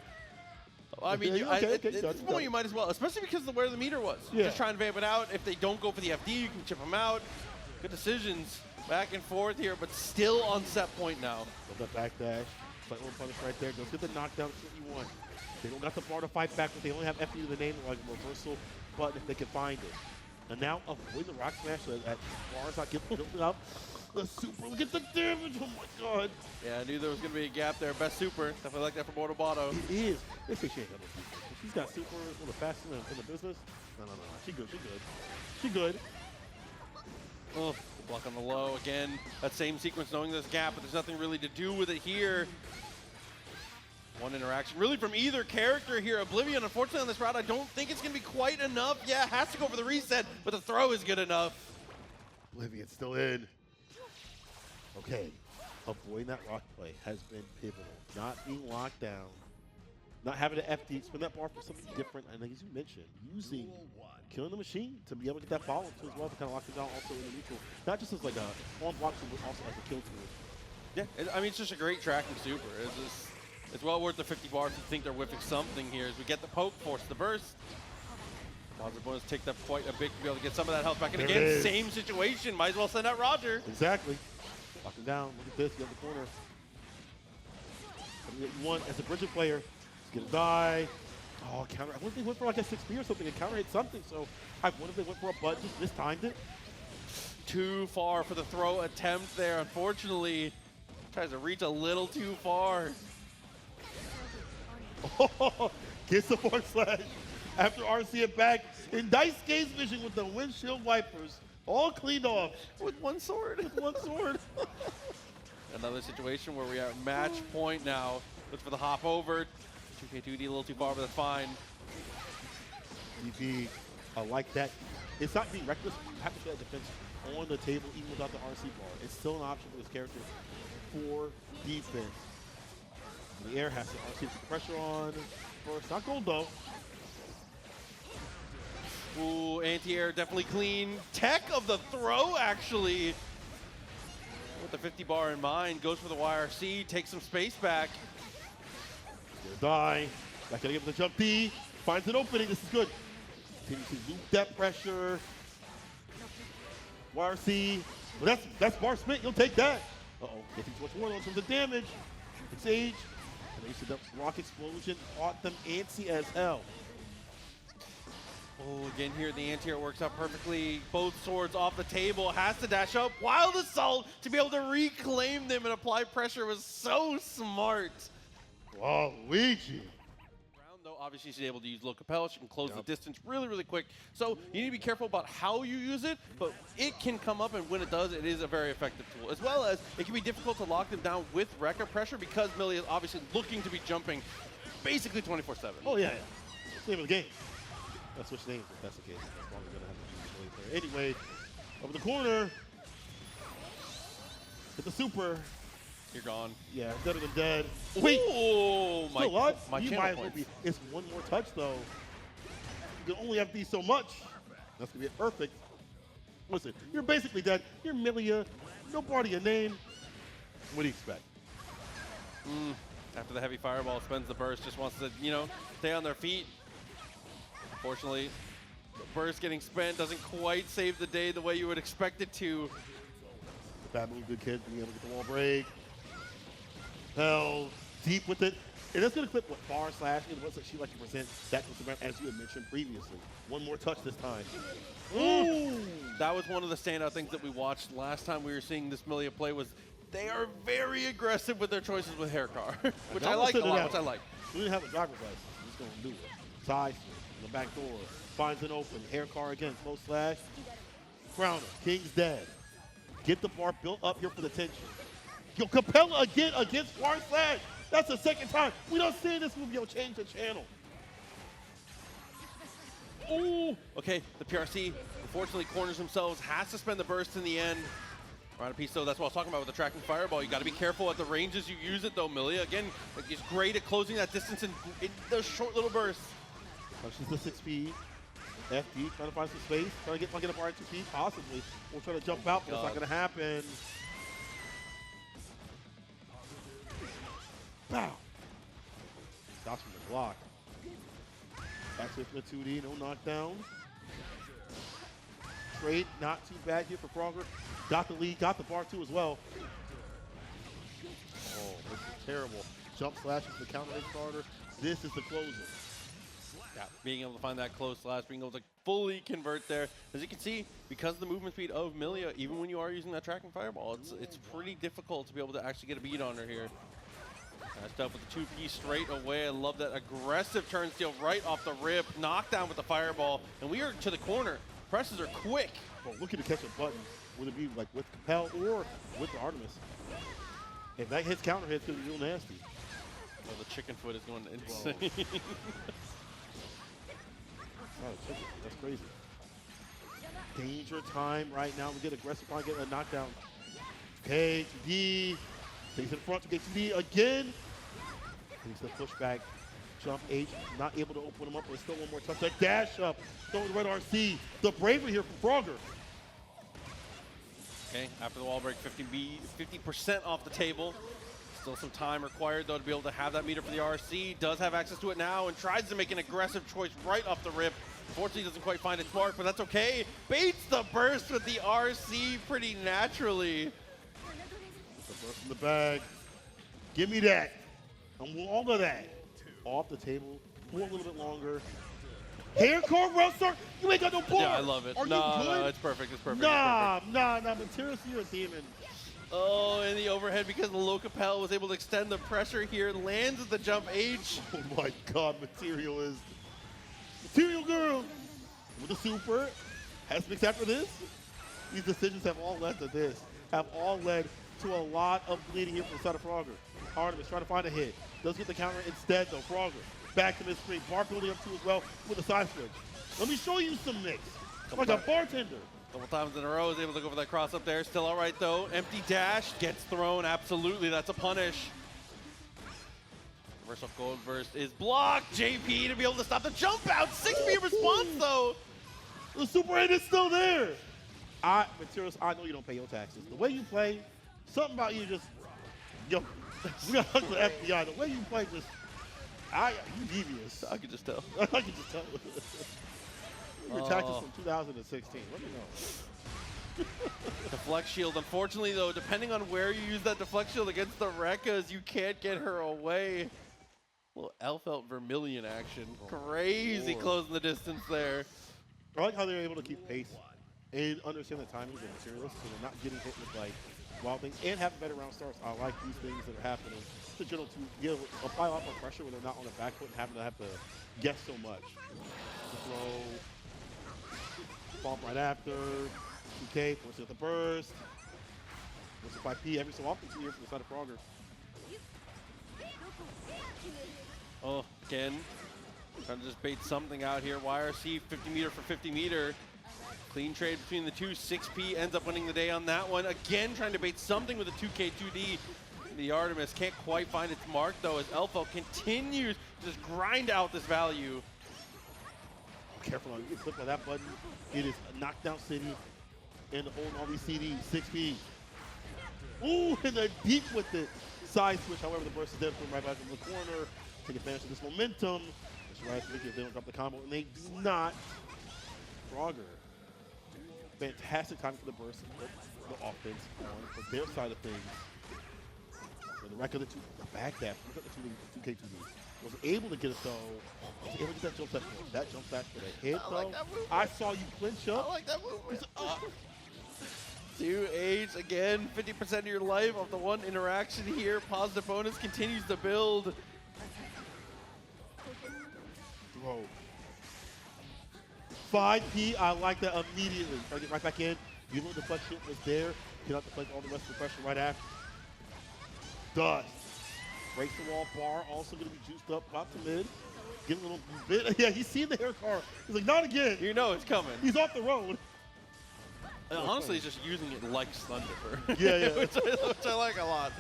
I mean, Okay, at this point you might as well, especially because of where the meter was. Yeah. Just trying to vamp it out. If they don't go for the FD, you can chip them out. Good decisions back and forth here, but still on set point now. Love that backdash, slight little punish right there, goes get the knockdown, that's what you want. They don't got the bar to fight back, but they only have FD to the name, like a reversal button if they can find it. And now avoid the rock smash so that bars not get built up. The super, look at the damage, oh my god. Yeah, I knew there was going to be a gap there. Best super, definitely like that for Boto Boto. It is. They say she ain't got no super. She's got super, one of the fastest in the business. No. She good, she good. She good. Oh, block on the low again. That same sequence, knowing there's a gap, but there's nothing really to do with it here. One interaction, really from either character here. Oblivion, unfortunately on this route, I don't think it's going to be quite enough. Yeah, has to go for the reset, but the throw is good enough. Oblivion's still in. Okay, avoiding that rock play has been pivotal. Not being locked down, not having to FD, spin that bar for something different, and as you mentioned, using killing the machine to be able to get that follow too as well to kind of lock it down also in the neutral. Not just as like a on block tool, but also as a kill tool. Yeah, I mean, it's just a great tracking super. It's well worth the 50 bars to think they're whiffing something here as we get the poke, force the burst. Positive bonus ticked up quite a bit to be able to get some of that health back. And again, same situation. Might as well send out Roger. Exactly. Lock him down. Look at this. You have the corner. Something that you want as a Bridget player. He's gonna die. Oh, counter. I wonder if they went for like a 6B or something and counter hit something. So I wonder if they went for a button, just mistimed it. Too far for the throw attempt there. Unfortunately, tries to reach a little too far. Oh, gets the forward slash after RC it back. In Dice Game's vision with the windshield wipers all cleaned off. With one sword. With one sword. Another situation where we are at match point now. Look for the hop over. 2K2D a little too far, but that's fine. DP, I like that. It's not being reckless. You have to play that defense on the table even without the RC bar. It's still an option for this character for defense. The air has to RC the pressure on first. Not gold though. Ooh, anti-air definitely clean. Tech of the throw, actually. With the 50 bar in mind, goes for the YRC, takes some space back. Gonna die. Not gonna get the jump D. Finds an opening. This is good. Continues to loop that pressure. YRC. Well, that's bar split. You'll take that. Uh-oh. Getting too much warlock from the damage. It's Age. And they used to rock explosion. Caught them antsy as hell. Oh, again here, the anti-air works out perfectly. Both swords off the table, has to dash up. Wild Assault to be able to reclaim them and apply pressure was so smart. Walooiji. Though obviously she's able to use low compel, she can close the distance really, really quick. So you need to be careful about how you use it, but it can come up, and when it does, it is a very effective tool. As well as it can be difficult to lock them down with Rekka pressure because Millia is obviously looking to be jumping basically 24/7. Oh, yeah, yeah. It's the name of the game. Let's switch names if that's the case. That's why we're going to have to choose a player. Anyway, over the corner. Hit the super. You're gone. Yeah, better than dead. Wait! Oh, Still alive? my You channel might as well points. be. It's one more touch, though. You can only have these so much. That's going to be it perfect. Listen, you're basically dead. You're Millia. Nobody a name. What do you expect? After the heavy fireball, spends the burst, just wants to, you know, stay on their feet. Unfortunately, the burst getting spent doesn't quite save the day the way you would expect it to. Bad move, good kid, being able to get the wall break. Hell, deep with it. And that's going to clip what bar slash and what's she like to present that was around, as you had mentioned previously. One more touch this time. Ooh! That was one of the standout things that we watched last time we were seeing this Millia play was they are very aggressive with their choices with hair car, which I like a lot, which I like. We didn't have a driver's license. He's going to do it. Side switch, in the back door, finds an open, hair car again, slow slash. Crowner, King's dead. Get the bar built up here for the tension. Yo, Capella again against Far Slash. That's the second time. We don't see this move. Yo, change the channel. Ooh, okay, the PRC unfortunately corners themselves, has to spend the burst in the end. Right, a piece though, that's what I was talking about with the tracking fireball. You got to be careful at the ranges you use it though, Millia. Again, like, it's great at closing that distance in those short little bursts. She's the 6 speed. FD trying to find some space, trying to get a bar at 2 feet, possibly. We'll try to jump out, but it's not going to happen. Bow. Stops from the block. Back to the 2D, no knockdown. Trade, not too bad here for Frogger. Got the lead, got the bar too as well. Oh, this is terrible. Jump slash is the counter hit starter. This is the closer. Yeah, being able to find that close slash, being able to fully convert there. As you can see, because of the movement speed of Millia, even when you are using that tracking fireball, it's pretty difficult to be able to actually get a beat on her here. Matched up with the 2P straight away. I love that aggressive turn steal right off the rip. Knockdown with the fireball, and we are to the corner. Presses are quick. Well, looking to catch a button, whether it be like with Capel or with the Artemis. If that hits counter hits, it's going to be real nasty. Well, the chicken foot is going insane. That's crazy. Danger time right now. We get aggressive, trying to get a knockdown. Okay, 2D. Takes in front to get 2D again. Takes the pushback. Jump H. Not able to open him up, but still one more touch. That dash up. Throwing the red RC. The bravery here from Frogger. Okay, after the wall break, 50% off the table. Still some time required, though, to be able to have that meter for the RC. Does have access to it now and tries to make an aggressive choice right off the rip. Unfortunately, doesn't quite find its mark, but that's okay. Baits the burst with the RC pretty naturally. The burst in the bag. Give me that. And all of that. Off the table for a little bit longer. Hair car roster? You ain't got no bar. Yeah, I love it. Are no, you good? no, it's perfect. It's perfect. Nah, Materialist, you're a demon. Oh, and the overhead because the low Capel was able to extend the pressure here. Lands at the jump H. Oh my God, Materialist. Material girl with the super. Has mixed after this. These decisions have all led to this. Have all led to a lot of bleeding here from the side of Frogger. Artemis trying to find a hit. Does get the counter instead though. Frogger back to mid-screen. Bar building up too as well with a side switch. Let me show you some mix. Like a bartender. Couple times in a row, is able to go for that cross up there. Still all right though. Empty dash gets thrown. Absolutely, that's a punish. Reversal gold burst is blocked. JP to be able to stop the jump out. 6B response though. The super hit is still there. Materialist, I know you don't pay your taxes. The way you play, something about you just, yo, we got to the FBI. The way you play just, you devious. I could just tell. I can just tell. Your taxes from 2016. Let me know. Deflect shield. Unfortunately, though, depending on where you use that deflect shield against the Rekkas, you can't get her away. Little Elphelt Vermilion action. Crazy closing the distance there. I like how they're able to keep pace and understand the timing of the Materialist, so they're not getting hit with like wild things and have better round starts. I like these things that are happening to general to apply a lot more pressure when they're not on the back foot and having to have to guess so much. Throw, bump right after, 2K, forcing at the burst. What's the 5P every so often here from the side of Frogger. Oh, again, trying to just bait something out here. YRC 50 meter for 50 meter. Clean trade between the two. 6P ends up winning the day on that one. Again, trying to bait something with a 2K 2D. The Artemis can't quite find its mark though as Elphelt continues to just grind out this value. Careful on you click by that button. It is a knockdown city and holding all these CDs. 6P. Ooh, and they're deep with it. Side switch, however, the burst is dead from right back in the corner. Take advantage of this momentum. Just right if they don't drop the combo, and they do not. Frogger. Fantastic time for the burst and the offense on for their side of things. So the record of the backdash, look at the 2K2D. Was able to get it though. Was able to get that jump dash. That jump dash for the hit though. Like that movement. I saw you clinch up. I like that movement. 2H again, 50% of your life off the one interaction here. Positive bonus continues to build. Throw. 5P, I like that immediately. Try to get right back in. You know the deflection was there. Cannot deflect all the rest of the pressure right after. Dust. Breaks the wall bar, also going to be juiced up, pop to mid. Get a little bit. Yeah, he's seen the hair car. He's like, not again. You know it's coming. He's off the road. And honestly, he's just using it like Thunderbird. Yeah. which I like a lot.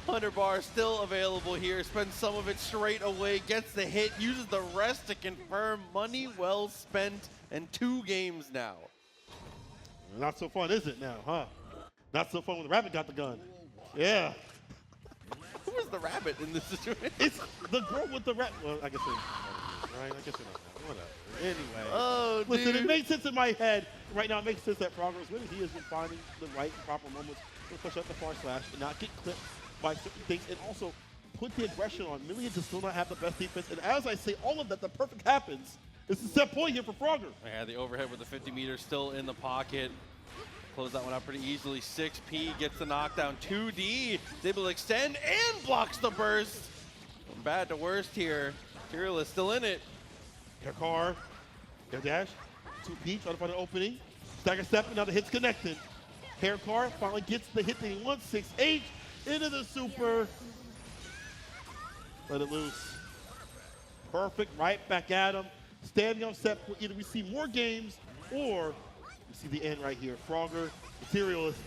100 bar still available here. Spends some of it straight away. Gets the hit. Uses the rest to confirm. Money well spent. And 2 games now. Not so fun, is it now, huh? Not so fun when the rabbit got the gun. Yeah. Who is the rabbit in this situation? It's the girl with the rabbit. Well, I guess they're right. I guess they're not. Whatever. Anyway. Oh, listen, dude. it makes sense in my head. Right now, it makes sense that Progress winning. He has been finding the right and proper moments to push up the far slash and not get clipped by certain things, and also put the aggression on. Millia does still not have the best defense, and as I say all of that, the perfect happens. It's a set point here for Frogger. Yeah, the overhead with the 50 meters still in the pocket. Close that one out pretty easily. 6P gets the knockdown. 2D is able to extend and blocks the burst. From bad to worst here. Materialist still in it. Hair car, hair dash, 2P trying to find an opening. Stagger step, and now the hit's connected. Hair car finally gets the hit that he wants. 6H into the super. Let it loose. Perfect, right back at him. Standing on set, either we see more games or we see the end right here. Frogger, Materialist.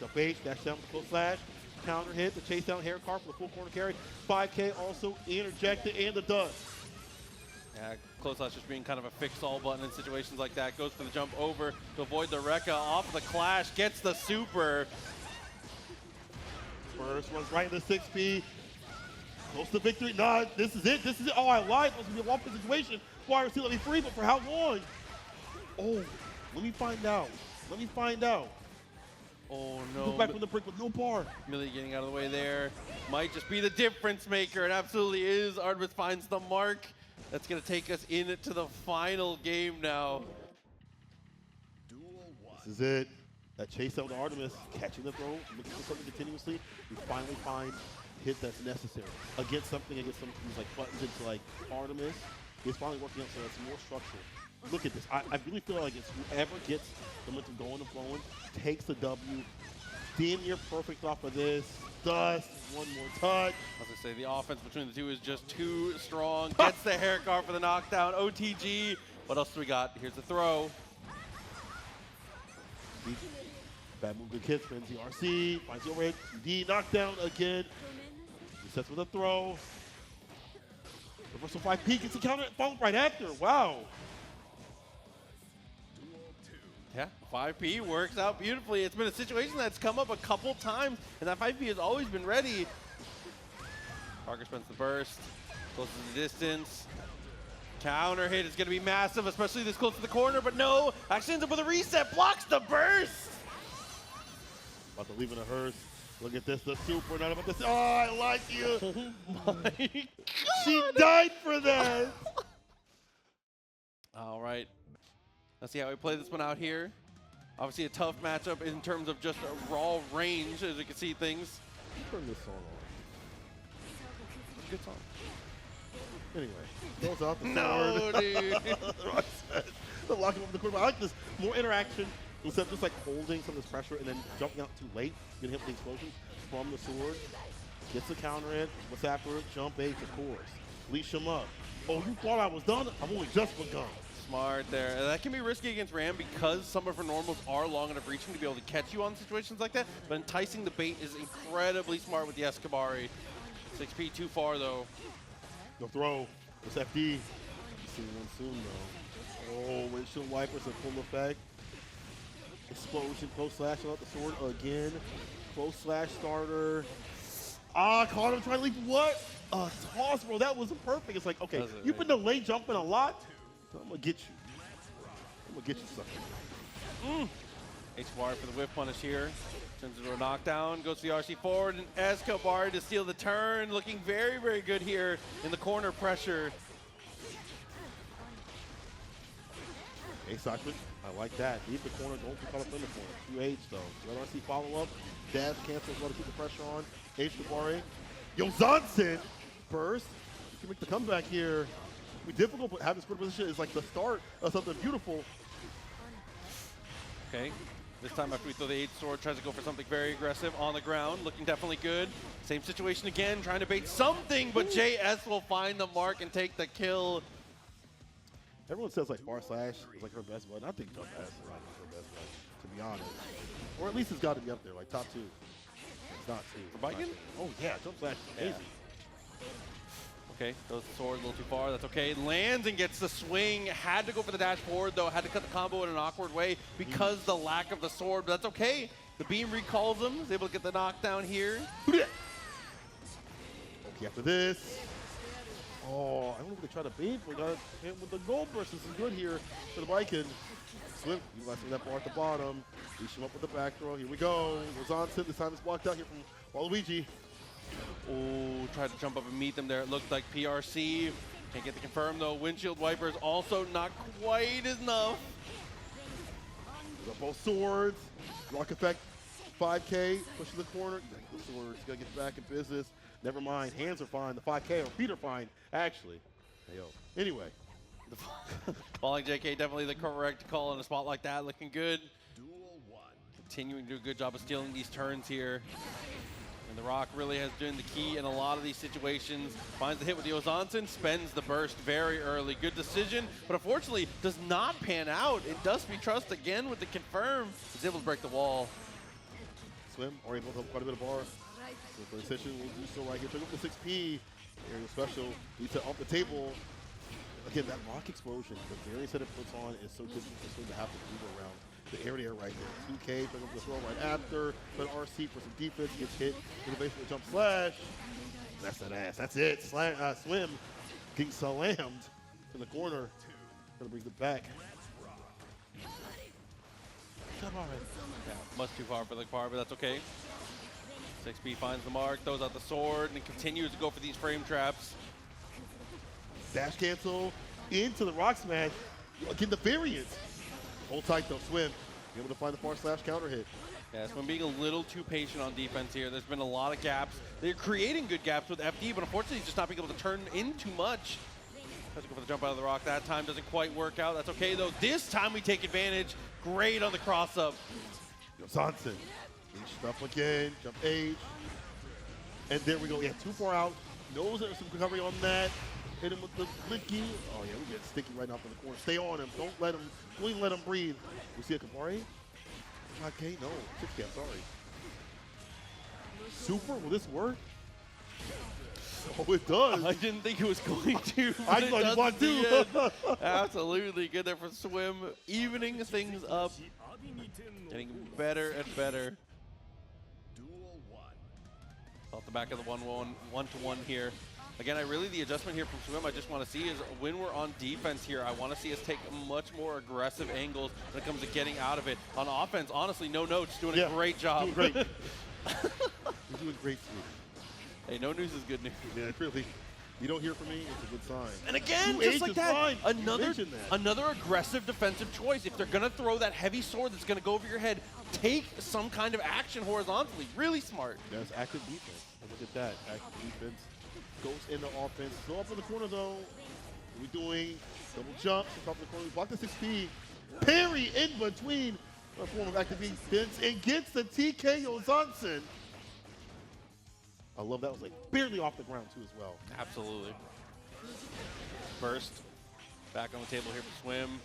Jump H, dash down with the full slash. Counter hit, the chase down hair car for the full corner carry. 5K also interjected, and the dust. Yeah, close slash just being kind of a fix-all button in situations like that. Goes for the jump over to avoid the Rekka off the clash. Gets the super. First runs right into 6P. Close to victory. Nah, this is it. This is it. Oh, I lied. It was going to be a one-pin situation. YRC let me free, but for how long? Oh, let me find out. Let me find out. Oh, no. Go back from the break with no bar. Millia getting out of the way there. Might just be the difference maker. It absolutely is. Artemis finds the mark. That's going to take us into the final game now. This is it. That chase out with Artemis, catching the throw, looking for something continuously. We finally find hit that's necessary against something, against some like buttons into like Artemis. It's finally working out, so that's more structural. Look at this. I really feel like it's whoever gets the momentum going and flowing takes the W. Damn near perfect off of this. Dust, one more touch. As I say, the offense between the two is just too strong. Gets the hair car for the knockdown. OTG. What else do we got? Here's the throw. Bad move, good kid, spins the RC, finds the overhead, 2D, knockdown again. Resets with a throw. Reversal 5P gets the counter, followed right after. Wow. Yeah, 5P works out beautifully. It's been a situation that's come up a couple times, and that 5P has always been ready. Parker spends the burst, closes the distance. Counter hit is going to be massive, especially this close to the corner, but no, actually ends up with a reset, blocks the burst. About to leave in a hearse. Look at this, the super, not about this. Oh, I like you. Oh my God. She died for that. All right. Let's see how we play this one out here. Obviously a tough matchup in terms of just a raw range, as you can see things. Turn this song on. Good song. Anyway, goes out the No, sword. dude. The locking over the corner. I like this. More interaction instead of just like holding some of this pressure and then jumping out too late. Getting hit with the explosion from the sword. Gets the counter in. What's after it? Jump H, of course. Leash him up. Oh, you thought I was done? I've only just begun. Smart there. And that can be risky against Ram because some of her normals are long enough reaching to be able to catch you on situations like that. But enticing the bait is incredibly smart with the Escabari. 6P too far though. No throw. It's FD. You'll see one soon though. Oh, windshield wipers in full effect. Explosion, close slash out the sword again. Close slash starter. Ah, caught him trying to leap. What? Toss, bro. That was perfect. It's like, okay, you've been delay jumping a lot. So I'm gonna get you. I'm gonna get you something. H-Bar for the whiff punish here. Turns into a knockdown, goes to the RC forward, and Escobar to steal the turn. Looking very, very good here in the corner pressure. Hey, Sockman, I like that. Leave the corner, don't be caught up in the corner. 2H though. Let RC follow up. Dash cancels, let to keep the pressure on. H-Bar. Yo, Zonson first. You can make the comeback here. Be difficult, but having split position is like the start of something beautiful. Okay, this time after we throw the H-Sword, tries to go for something very aggressive on the ground, looking definitely good. Same situation again, trying to bait something, but JS will find the mark and take the kill. Everyone says like bar slash is like her best button. I think jump S is like her best button, to be honest. Or at least it's got to be up there, like top 2. It's not 2. For Baiken? Oh yeah, jump slash is amazing. Okay, throws the sword a little too far. That's okay. Lands and gets the swing. Had to go for the dash forward, though. Had to cut the combo in an awkward way because the lack of the sword. But that's okay. The beam recalls him. He's able to get the knockdown here. Okay, after this. Oh, I don't know if they try to beat. We got hit with the gold burst. This is good here for the Baiken. Swim, utilizing that bar at the bottom. Leash him up with the back throw. Here we go. Ramlethal. This time it's blocked out here from Walooiji. Oh, tried to jump up and meet them there. It looked like PRC. Can't get the confirm though. Windshield wipers also not quite enough. Both swords. Rock effect. 5K. Pushing the corner. The swords. Gotta get back in business. Never mind. Hands are fine. The 5K or feet are fine. Actually. Hey, yo. Anyway. Falling JK, definitely the correct call in a spot like that. Looking good. Continuing to do a good job of stealing these turns here. And the Rock really has been the key in a lot of these situations. Finds the hit with the Ozanson, spends the burst very early. Good decision, but unfortunately does not pan out. It does be trust again with the confirm. He's able to break the wall. Swim, already built up quite a bit of bar. So for the session, we'll do so right here. Took up the 6P. Area special. Need to up the table. Again, that rock explosion, the variance that it puts on is so difficult for Swim to have to move around the area right there. 2K, pick up the throw right after. But RC for some defense, gets hit in the base with a jump slash. That's that ass. That's it. Swim getting slammed in the corner. Gonna bring it back. Come on. Yeah, much too far for the bar, but that's okay. 6B finds the mark, throws out the sword, and continues to go for these frame traps. Dash cancel into the rock smash. Again, the variance. Hold tight though, Swim. Be able to find the far slash counter hit. Yeah, Swim being a little too patient on defense here. There's been a lot of gaps. They're creating good gaps with FD, but unfortunately he's just not being able to turn in too much. Tries to go for the jump out of the rock. That time doesn't quite work out. That's okay though. This time we take advantage. Great on the cross up. Johnson. Stuff again. Jump H. And there we go. Yeah, too far out. Knows there's some recovery on that. Hit him with the blicky. Oh yeah, we get sticky right now from the corner. Stay on him. Don't even let him breathe. We see a Kabari? Okay, no. 6K, I'm sorry. Super? Will this work? Oh, it does. I didn't think it was going to. I thought you wanted to. Absolutely. Good there for Swim. Evening things up. Getting better and better. Off the back of the 1-to-1 here. Again, the adjustment here from Swim I just want to see is when we're on defense here, I want to see us take much more aggressive angles when it comes to getting out of it. On offense, honestly, no notes, doing a great job. Doing great. You're doing great, Swim. Hey, no news is good news. Yeah, really. You don't hear from me, it's a good sign. And again, just like that, another aggressive defensive choice. If they're going to throw that heavy sword that's going to go over your head, take some kind of action horizontally. Really smart. That's active defense. Look at that. Active defense goes into offense. Go up in the corner, though. What are we doing? Double jump. Top of the corner. Block the 6P. Parry in between. A form of active defense. And gets the TKO Johnson. I love that. It was like barely off the ground, too, as well. Absolutely. Burst. Back on the table here for Swim.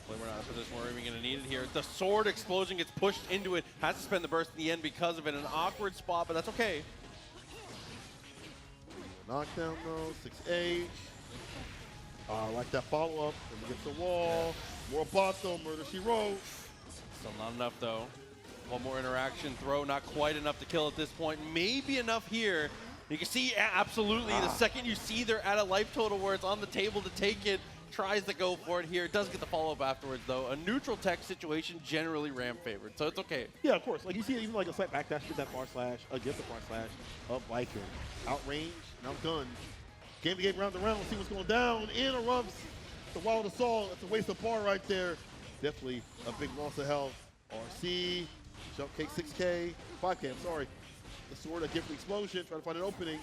We're not in a position where we're even going to need it here. The sword explosion gets pushed into it. Has to spend the burst in the end because of it. An awkward spot, but that's okay. Knockdown though, 6H. Like that follow-up. Then we get the wall. More bot though, Murder She Wrote. Still not enough though. One more interaction. Throw not quite enough to kill at this point. Maybe enough here. You can see absolutely the second you see they're at a life total where it's on the table to take it. Tries to go for it here. Does get the follow-up afterwards, though. A neutral tech situation, generally Ram favored, so it's okay. Yeah, of course. Like you see, even like a slight backdash with that far slash, against the far slash of Baiken. Outrange, outgunned. Game to game, round to round. We'll see what's going down. In erupts the Wild Assault. That's a waste of bar right there. Definitely a big loss of health. RC, jump cake 6K, 5K, I'm sorry. The sword, a gift of explosion, trying to find an opening.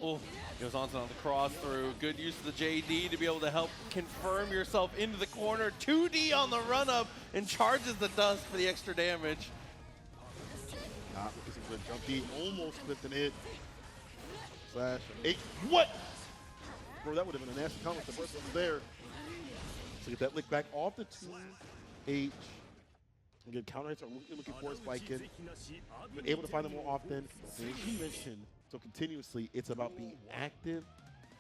Oh, goes on the cross through. Good use of the JD to be able to help confirm yourself into the corner. 2D on the run up and charges the dust for the extra damage. Not looking for a jump D, almost clipped and hit. Slash 8. What? Bro, that would have been a nasty comment. The burst was there. So get that lick back off the 2H. Again, counter hits are looking for his Baiken. Been able to find them more often. And as you mentioned, so continuously, it's about being active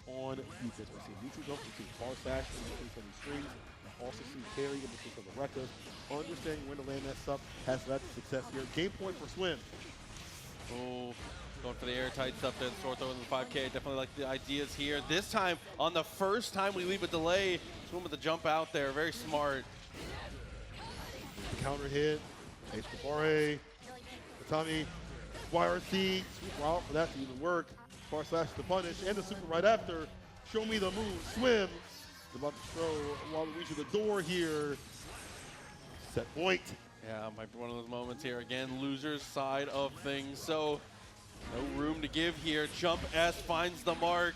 on defense. We're seeing neutral jump, we're seeing far slash, we're seeing from the strings, we're also seeing carry, we're seeing from the records. Understanding when to land that stuff has led to success here. Game point for Swim. Oh, going for the airtight stuff there. Sword throw in the 5K. Definitely like the ideas here. This time, on the first time we leave a delay, Swim with the jump out there. Very smart. The counter hit. Ace Kabare. Tommy. YRC, super out for that to even work. Far slash to punish, and the super right after. Show me the move, Swim. It's about to throw Walooiji the door here. Set point. Yeah, might be one of those moments here. Again, loser's side of things, so no room to give here. Jump S finds the mark.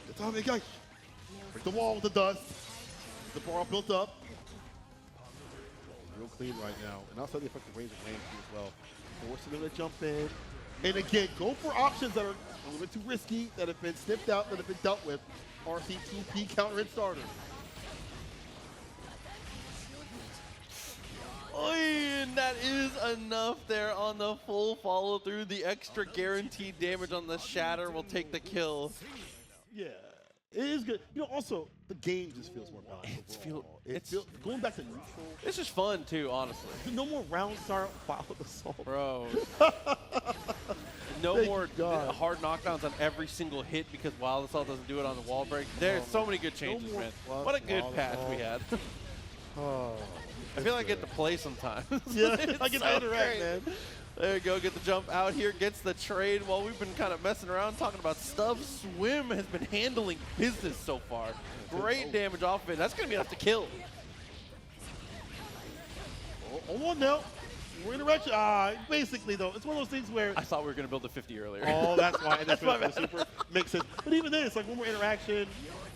The Tommy guy. Break the wall with the dust. The bar built up. Real clean right now. And outside the effective range of range as well. Forcing them to jump in. And again, go for options that are a little bit too risky, that have been snipped out, that have been dealt with. RC 2P counter hit starter. Oy, and that is enough there on the full follow through. The extra guaranteed damage on the shatter will take the kill. Yeah, it is good. You know, also, the game just feels more balanced. Going back to neutral. It's just fun too, honestly. No more round start, Wild Assault. Bro. No more hard knockdowns on every single hit because Wild Assault doesn't do it on the wall break. There's so many good changes, man. What a good patch we had. I feel like I get to play sometimes. Yeah, I get to interact, man. There you go, get the jump out here, gets the trade. While we've been kind of messing around talking about stuff, Swim has been handling business so far. Great damage off of it. That's going to be enough to kill. Hold on now. We're interaction. Basically, though, it's one of those things where... I thought we were going to build a 50 earlier. Oh, that's why. And that's why the super makes sense. But even then, it's like one more interaction.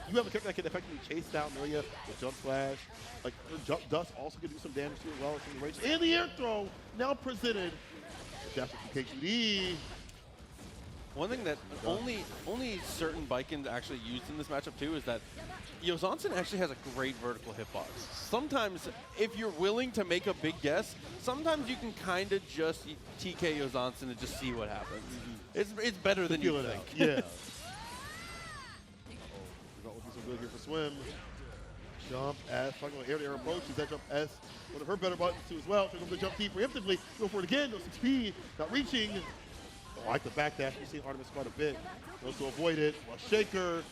You have a character that can effectively chase down Millia with jump slash. Like, her jump dust also can do some damage to it as well as the range. And the air throw now presented. That's what KQD. One thing that only certain Baikens actually used in this matchup too is that Yozansen actually has a great vertical hitbox. Sometimes, if you're willing to make a big guess, sometimes you can kind of just TK Yozansen and just see what happens. It's better than you think. Yeah. Looking so good here for Swim. Jump S, talking about air-to-air approaches. That jump S, one of her better buttons too as well. She'll go to jump D preemptively. Go for it again. No 6P. Not reaching. I like the backdash. You've seen Artemis quite a bit. Goes to avoid it. Well, shaker.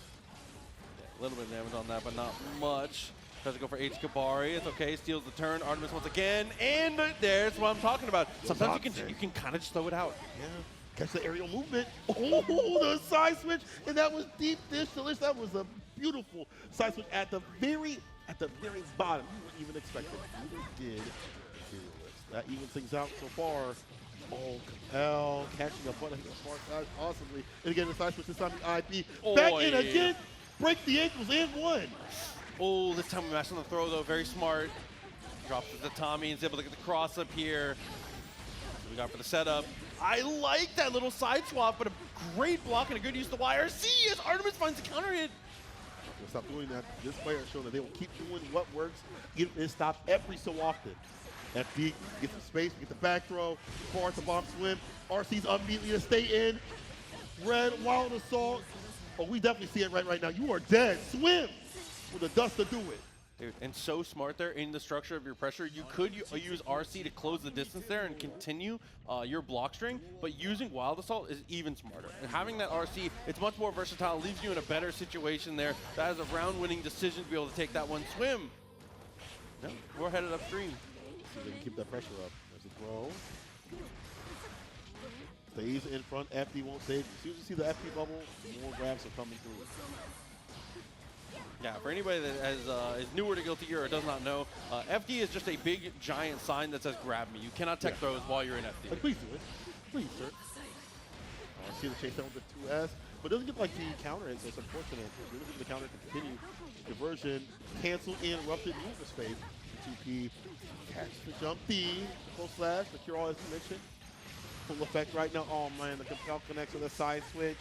A little bit of damage on that, but not much. Tries to go for H. Kabari. It's okay. Steals the turn. Artemis once again. And there's what I'm talking about. Sometimes you can kind of just throw it out. Yeah. Catch the aerial movement. Oh, the side switch. And that was deep dish delish. That was a beautiful side switch at the very bottom. You wouldn't even expect it. Neither did Materialist. That evens things out so far. Oh, Compel catching up on the far side awesomely. And again, the side switch this time the IP. Back in again. Break the ankles and one. Oh, this time we mashed on the throw though. Very smart. Drops it to Tommy and is able to get the cross up here. We got for the setup. I like that little side swap, but Great block and a good use of the YRC as Artemis finds the counter hit. They'll stop doing that. This player has shown that they will keep doing what works, get it stopped every so often. FD get some space, get the back throw, far to bomb swim. RC's immediately to stay in. Red, wild assault. Oh, we definitely see it right now. You are dead. Swim with the dust to do it. Dude, and so smart there in the structure of your pressure. You could use RC to close the distance there and continue your block string, but using Wild Assault is even smarter. And having that RC, it's much more versatile, leaves you in a better situation there. That is a round-winning decision to be able to take that one. Swim. No, we're headed upstream. See if they can keep that pressure up. There's a throw. Stays in front. FD won't save. As soon as you see the FD bubble, more grabs are coming through. Yeah, for anybody that is newer to Guilty Gear or does not know, FD is just a big, giant sign that says grab me. You cannot tech throws while you're in FD. Like, please do it. Please, sir. I see the chase down with the 2S, but it doesn't get like the counter hit, so it's unfortunate. You're looking for the counter to continue. Conversion, cancel, interrupted, movement space. The 2P, catch the jump D, full slash, the cure all as you mentioned. Full effect right now. Oh man, the compel connects with a side switch.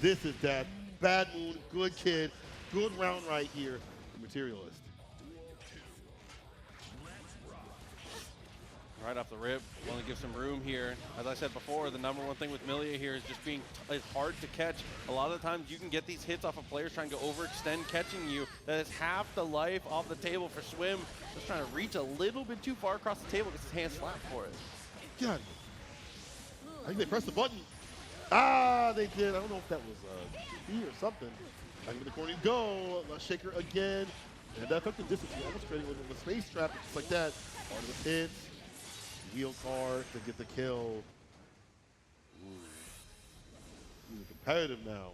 This is that. Bad Moon, good kid. Good round right here, the Materialist. Right off the rip, want to give some room here. As I said before, the number one thing with Millia here is just being it's hard to catch. A lot of the times you can get these hits off of players trying to overextend catching you. That is half the life off the table for Swim. Just trying to reach a little bit too far across the table, gets his hand slapped for it. God. I think they pressed the button. Ah, they did. I don't know if that was B or something. Back in the corner you go. Shaker again. And that effective distance, you're almost trading with the space trap, just like that. Artemis hits. Wheel card to get the kill. Ooh. He's competitive now.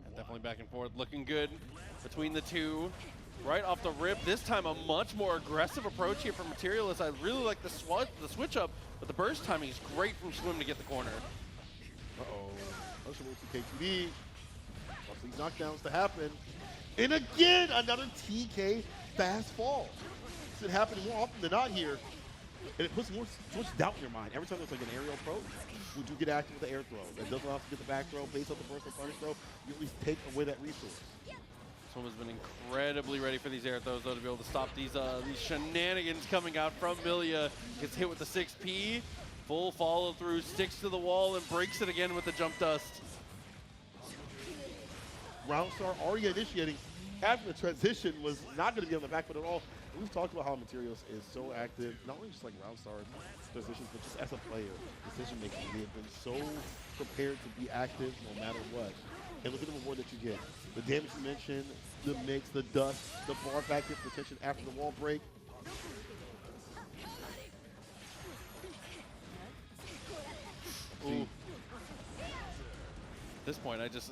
And definitely back and forth, looking good between the two. Right off the rip, this time a much more aggressive approach here from Materialist. I really like the switch up, but the burst timing is great from Swim to get the corner. Uh-oh. Motion to K2D. Watch these knockdowns to happen. And again, another TK fast fall. This is happening more often than not here. And it puts so much doubt in your mind. Every time there's like an aerial approach, we do get active with the air throw. That doesn't allow us to get the back throw, base up the personal punish throw. You at least take away that resource. Swim has been incredibly ready for these air throws, though, to be able to stop these shenanigans coming out from Millia. Gets hit with the 6P, full follow through, sticks to the wall, and breaks it again with the jump dust. Roundstar already initiating after the transition was not going to be on the back foot at all. And we've talked about how Materials is so active, not only just like Roundstar transitions, but just as a player, decision making. They have been so prepared to be active no matter what. And look at the reward that you get. The damage you mentioned, the mix, the dust, the bar back hit protection after the wall break. Ooh. At this point, I just,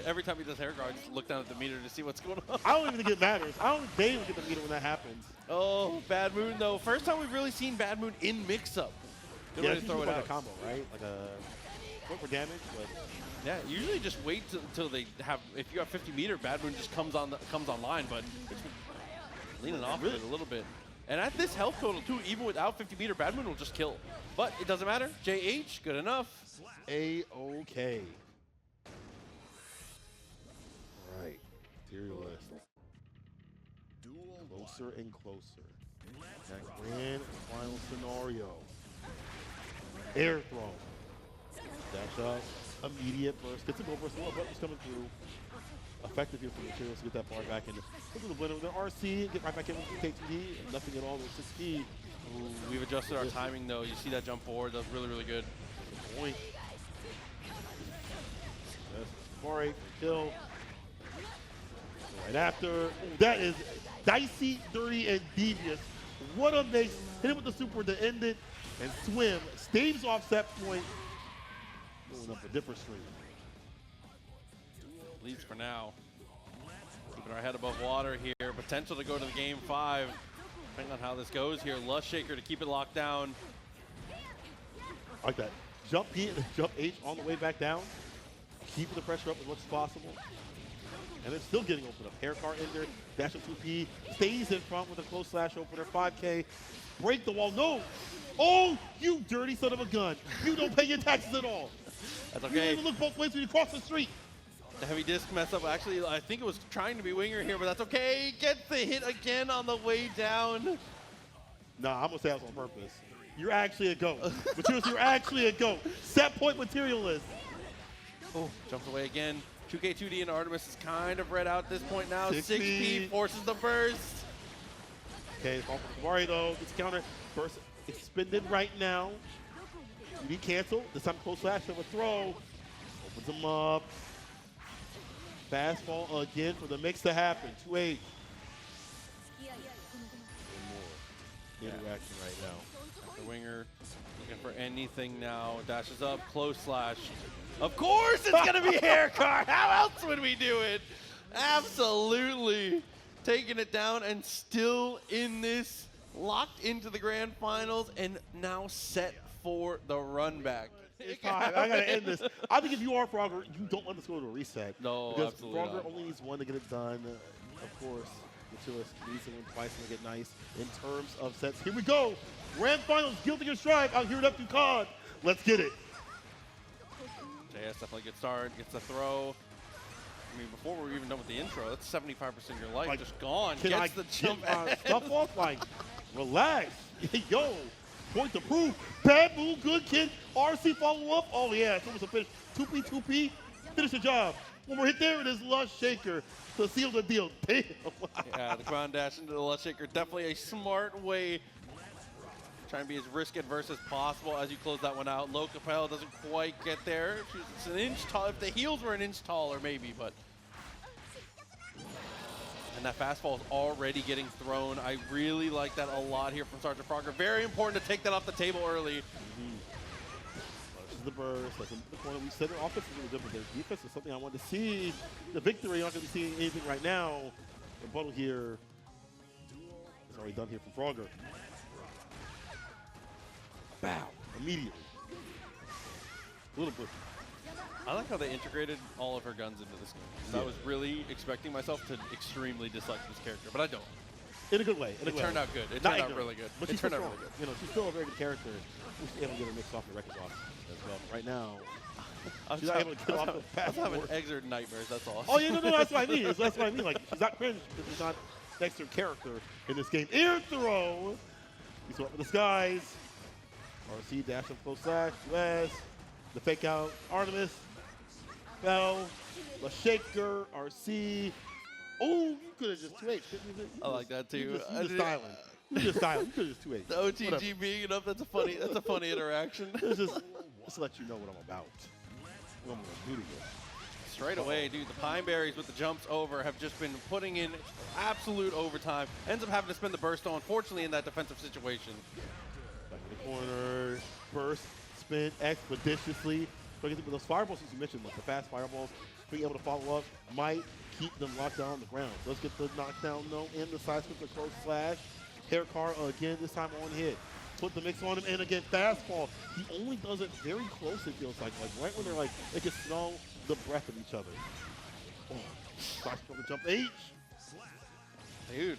every time he does hair guard, I just look down at the meter to see what's going on. I don't even think it matters. I don't think they even get the meter when that happens. Oh, Bad Moon, though. First time we've really seen Bad Moon in mix-up. Good way to throw it like out. a combo, right? Like a point for damage, but yeah, usually just wait until they have, if you have 50 meter, Bad Moon just comes online, but it's leaning off of it a little bit. And at this health total, too, even without 50 meter, Bad Moon will just kill. But it doesn't matter. JH, good enough. A-OK. Right. Materialist. Closer and closer. That grand final scenario. Air throw. Dash up. Immediate burst. Gets a go burst. Buttons coming through. Effective here for Materials to get that bar back in. Look at the blender with the RC. Get right back in with the K2D. And nothing at all with 6P. Ooh, we've adjusted our timing, though. You see that jump forward. That was really, really good. Good point. That's Mari for kill. Right after. Ooh, that is dicey, dirty, and devious. What a mix. Hit it with the super to end it. And Swim staves off set point. Going up a different stream. Leads for now. Keeping our head above water here. Potential to go to the game 5. Depending on how this goes here. Lust Shaker to keep it locked down. I like that. Jump P and jump H on the way back down. Keeping the pressure up as much as possible. And then still getting open up. Hair cart in there. Dash up 2P. Stays in front with a close slash opener. 5K. Break the wall. No! Oh, you dirty son of a gun. You don't pay your taxes at all. That's You okay. didn't even look both ways when you cross the street. The heavy disc mess up. Actually, I think it was trying to be Winger here, but that's okay. Gets the hit again on the way down. Nah, I'm gonna say that was on purpose. You're actually a GOAT. Materialist, you're actually a GOAT. Set point Materialist. Oh, jumps away again. 2K2D and Artemis is kind of red out at this point now. 6P. 6P forces the burst. Okay, it's off of Kawari though. Gets counter. Burst expended right now. UD cancel. This time close slash of a throw. Opens him up. Fastball again for the mix to happen. 2-8. Interaction right now. The Winger looking for anything now. Dashes up, close slash. Of course it's going to be hair card. How else would we do it? Absolutely. Taking it down and still in this, locked into the grand finals and now set for the run back. It's time. I gotta end this. I think if you are Frogger, you don't let this go to a reset. No, because absolutely Frogger not. only needs one to get it done. Of course, Materialist needs to win twice to make it nice in terms of sets. Here we go. Grand finals, Guilty Gear Strive out here at FQCon. Let's get it. JS definitely gets started, gets the throw. I mean, before we're even done with the intro, that's 75% of your life Like, just gone. Can Gets I the get jump my ahead. stuff off? Like, relax. Yo, point to prove. Bad move, good kid. RC follow up. Oh yeah, it's almost a finish. 2P. Finish the job. One more hit there. It is Lush Shaker to seal the deal. Damn. Yeah, the ground dash into the Lush Shaker. Definitely a smart way. Trying to be as risk adverse as possible as you close that one out. Low Capel doesn't quite get there. It's an inch tall. If the heels were an inch taller, maybe, but. And that fastball is already getting thrown. I really like that a lot here from Sergeant Frogger. Very important to take that off the table early. This is the burst. That's in the corner. We said their offense is really good, but their defense is something I want to see. The victory, you're not going to be seeing anything right now. The bottle here is already done here from Frogger. Bow. Immediately. A little bit. I like how they integrated all of her guns into this game. 'Cause I was really expecting myself to extremely dislike this character, but I don't. In a good way. It turned out good. It Not turned out ignorant, really good. But It she's turned still out strong. really good. You know, she's still a very good character. She's able to get her mix off the records off as well. Right now, she's not able to get off the I was path. having exert nightmares, that's all. Oh, yeah, no, that's what I mean. That's what I mean. Like, she's not cringe because she's not an extra character in this game. Air throw. He's up in the skies. RC dash up close slash. US. The fake out. Artemis. Fell. The shaker. RC. Oh, you could have just 2-8. I like that too. You just styling. You just styling. You could have just 2-8. The OTG being enough, that's a funny interaction. It's just to let you know what I'm about. What I'm going to do to you. Straight away, dude, the Pine Berries with the jumps over have just been putting in absolute overtime. Ends up having to spend the burst on, unfortunately, in that defensive situation. Back in the corner, burst, spin expeditiously. So with those fireballs, as you mentioned, like the fast fireballs, being able to follow up might keep them locked down on the ground. Let's get the knockdown, no, and the side split, the close slash. Hair car again, this time on hit. Put the mix on him, and again, fastball. He only does it very close, it feels like right when they're like, they can smell the breath of each other. Oh, side split, the jump H. Dude,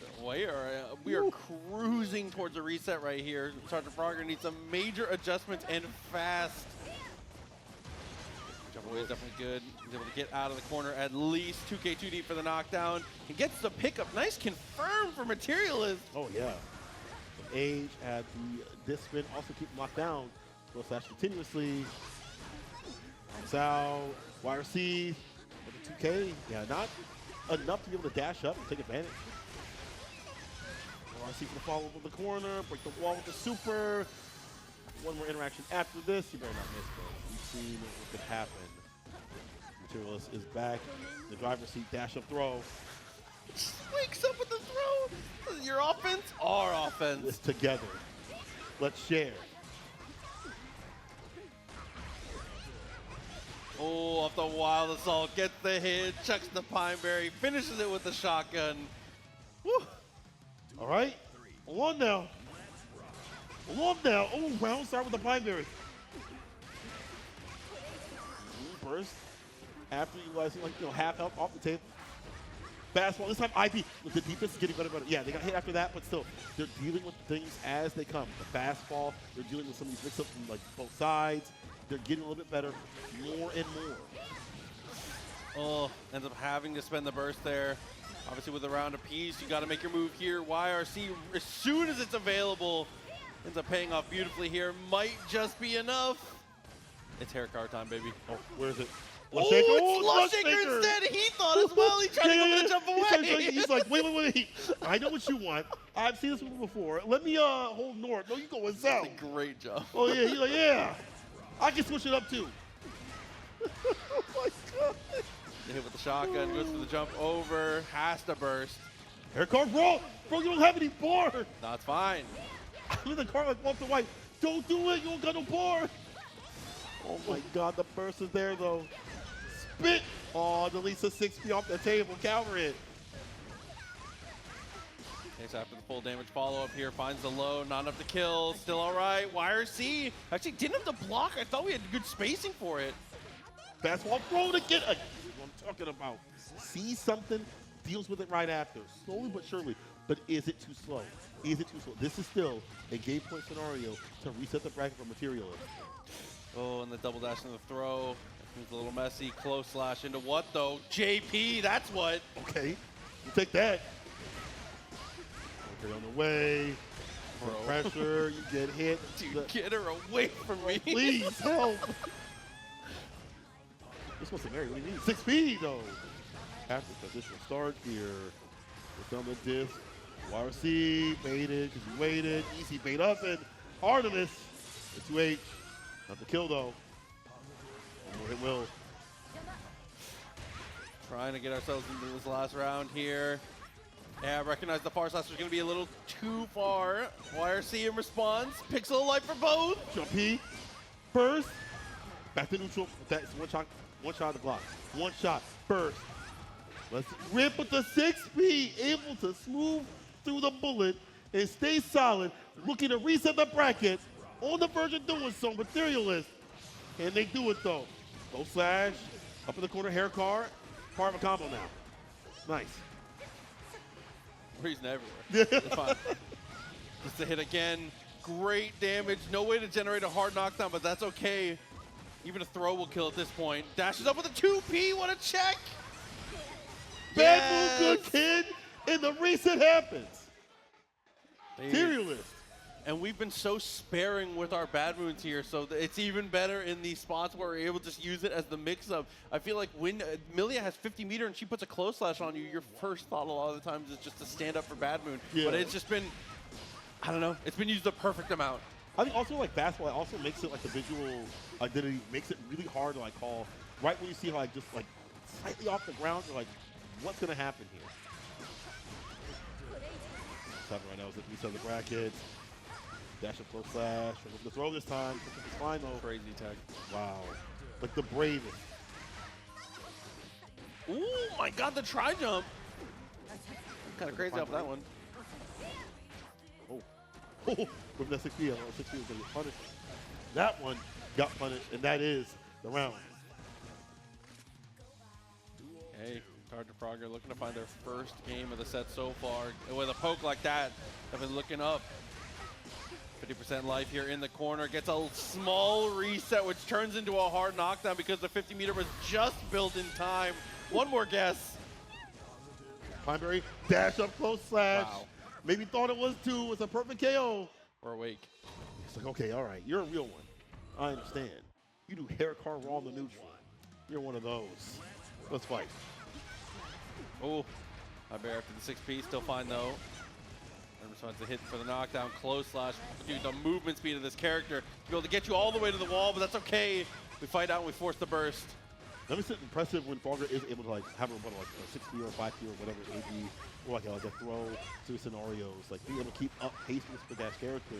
we are cruising towards a reset right here. Sergeant Frogger needs some major adjustments and fast. Jump away is definitely good. He's able to get out of the corner at least. 2K2D for the knockdown. He gets the pickup. Nice confirm for Materialist. Oh, yeah. Age at the disc spin, also keep him locked down. Go slash continuously. Comes out. YRC with the 2K. Yeah, not enough to be able to dash up and take advantage. YRC for the follow-up of the corner. Break the wall with the super. One more interaction after this. You better not miss, though. We've seen what could happen. Materialist is back. The driver's seat dash up throw. Wakes up with the throw. This is your offense, our offense. This together. Let's share. Oh, off the wild assault, gets the hit, chucks the Pineberry, finishes it with the shotgun. Woo. All right. Along now. Along now. Oh, round start with the Pineberry. Burst. After utilizing, like, half health off the table. Fastball. This time, IP. Look, the defense is getting better and better. Yeah, they got hit after that, but still, they're dealing with things as they come. The fastball, they're dealing with some of these mix-ups from, like, both sides. they're getting a little bit better more and more. Oh, ends up having to spend the burst there. Obviously with a round apiece, you got to make your move here. YRC, as soon as it's available, ends up paying off beautifully here. Might just be enough. It's hair car time, baby. Oh, where is it? Oh, it's Slush Shaker instead. He thought as well. He tried to go for the jump away. He's like, wait. I know what you want. I've seen this one before. Let me hold north. No, you going south. That's a great jump. Oh, yeah. He's like, yeah. I can switch it up, too. Oh, my God. They hit with the shotgun. Goes for the jump over. Has to burst. Hair car, bro. Bro, you don't have any bar. That's fine. I'm in the car like Walter White. Don't do it. You don't got no bar. Oh, my God. The burst is there, though. Spit! Oh, deletes a 6P off the table. Counter it. Takes after the full damage follow-up here. Finds the low. Not enough to kill. Still all right. YRC actually didn't have to block. I thought we had good spacing for it. Fastball thrown again. This is what I'm talking about. Sees something, deals with it right after. Slowly but surely. But is it too slow? Is it too slow? This is still a game point scenario to reset the bracket for Materialist. Oh, and the double dash in the throw. It's a little messy. Close slash into what, though? JP, that's what. Okay, we'll take that. Okay, on the way. Bro. Pressure, you get hit. Dude, get her away from me. Please, help. You're supposed to marry. What do you need? 6 speed, though. After positional start here. We're on the disc. YRC baited because he waited. Easy bait up and Artemis. The 2H. Not the kill, though. It will. Trying to get ourselves into this last round here. Yeah, I recognize the far slash is going to be a little too far. YRC in response. Pixel light for both. Jumpy. Burst. Back to neutral. That's one shot to block. One shot. Burst. Let's rip with the 6P. Able to smooth through the bullet and stay solid. Looking to reset the bracket. On the verge of doing so. Materialist. And they do it, though. Low slash, up in the corner, hair car, part of a combo now. Nice. We're using everywhere. It's fine. Just a hit again. Great damage. No way to generate a hard knockdown, but that's okay. Even a throw will kill at this point. Dashes up with a 2P. What a check. Bad move, good kid. And the reset happens. Materialist. And we've been so sparing with our bad moons here, so it's even better in these spots where we're able to just use it as the mix-up. I feel like when Millia has 50 meter and she puts a close slash on you, your first thought a lot of the times is just to stand up for bad moon. Yeah. But it's just been, I don't know, it's been used the perfect amount. I think also like basketball, it also makes it like the visual identity, makes it really hard to like call. Right when you see how like just like slightly off the ground, you're like, what's gonna happen here? What's happening right now is that we set the bracket. Dash and flow slash. The throw this time. It's fine though. Crazy tech. Wow. Like the bravest. Ooh, my God, the try jump. Kind of crazy off that one. Oh, with that 6P, 6P was going to get punished. That one got punished, and that is the round. Hey, Target Frogger looking to find their first game of the set so far. With a poke like that, they've been looking up. 50% life here in the corner. Gets a small reset, which turns into a hard knockdown because the 50 meter was just built in time. One more guess. Pineberry, dash up close slash. Wow. Maybe thought it was 2. It's a perfect KO. Or awake. It's like, okay, all right, you're a real one. I understand. You do hair car raw on the neutral. You're one of those. Let's fight. Oh, I bear after the 6P. Still fine though. Response to hit for the knockdown, close slash. Dude, the movement speed of this character to be able to get you all the way to the wall, but that's okay. We fight out and we force the burst. Let me say impressive when Frogger is able to like have a rebuttal like a 6P or 5P or whatever it may be, or like a throw to scenarios. Like being able to keep up pace with this big ass character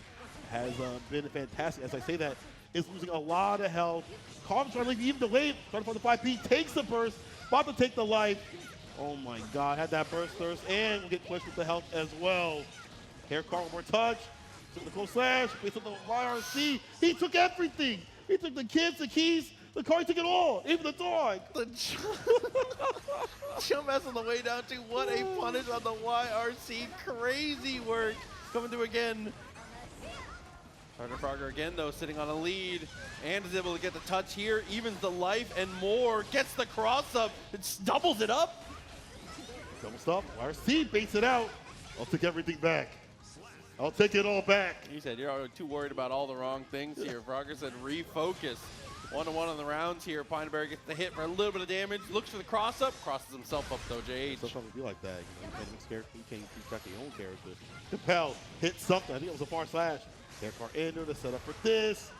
has been fantastic. As I say that, is losing a lot of health. Carv's trying to leave even delayed, trying to find the 5P, takes the burst, about to take the life. Oh my God, had that burst thirst, and we'll get pushed with the health as well. Hair car, one more touch. Took the close slash. He took the YRC. He took everything. He took the kids, the keys, the car. He took it all. Even the dog. The jump S on the way down to what a punish on the YRC. Crazy work. Coming through again. Sergeant Frogger again, though, sitting on a lead, and is able to get the touch here, evens the life and more, gets the cross up, it doubles it up. Double stop. YRC baits it out. I'll take everything back. I'll take it all back. He said, you're too worried about all the wrong things here. Frogger said, refocus. 1-1 on the rounds here. Pineberry gets the hit for a little bit of damage, looks for the cross up, crosses himself up though, JH. Sometimes it be like that. You can't mix character, you can't keep track of your own character. Compel hit something. I think it was a far slash. Air car ender to set up for this.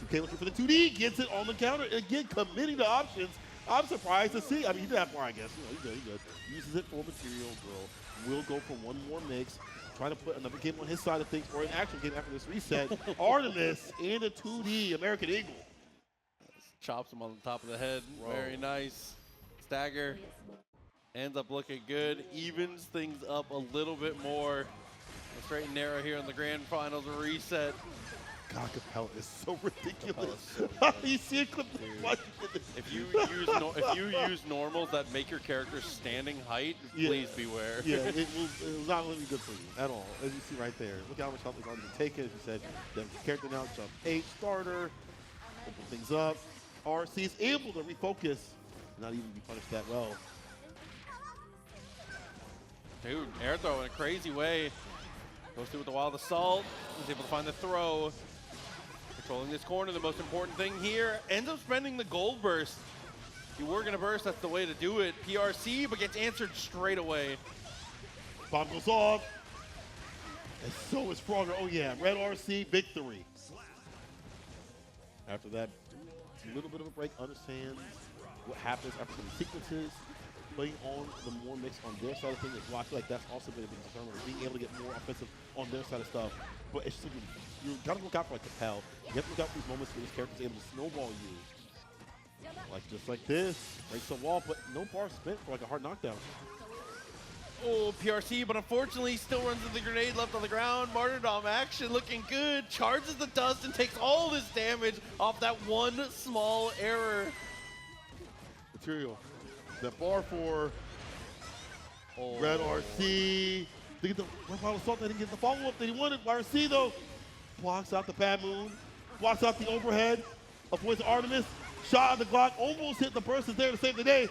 2K looking for the 2D, gets it on the counter. Again, committing to options. I'm surprised to see. I mean, he did have far, I guess. He's good. Uses it for material girl. Will go for one more mix. Trying to put another game on his side of things, or an actual game after this reset. Artemis and a 2D American Eagle. Chops him on the top of the head. Bro. Very nice. Stagger ends up looking good. Evens things up a little bit more. The straight and narrow here in the grand finals reset. God, Capella is so ridiculous. So you see a clip of if you use normals that make your character standing height, please beware. Yeah, it was not going to be good for you at all, as you see right there. Look how much health is already taken. As you said, the character now jump 8 starter, open things up. RC is able to refocus, not even be punished that well. Dude, air throw in a crazy way. Goes through with the wild assault. Is able to find the throw. Controlling this corner, the most important thing here. Ends up spending the gold burst. If you were going to burst, that's the way to do it. PRC, but gets answered straight away. Bomb goes off. And so is Frogger. Oh yeah, red RC victory. After that, it's a little bit of a break. Understands what happens after some sequences. Playing on the more mix on their side of things as well. I feel like that's also going to be determined. Being able to get more offensive on their side of stuff. But it's just, you got to look out for like Capel. You have to look out for these moments where this character is able to snowball you. Like just like this, breaks the wall, but no bar spent for like a hard knockdown. Oh, PRC, but unfortunately still runs into the grenade left on the ground. Martyrdom action looking good. Charges the dust and takes all this damage off that one small error. Material. That bar for red RC. They get the wild assault. They didn't get the follow-up that he wanted. RC though blocks out the bad moon, blocks out the overhead, avoids Artemis. Shot at the Glock, almost hit the person there to save the day.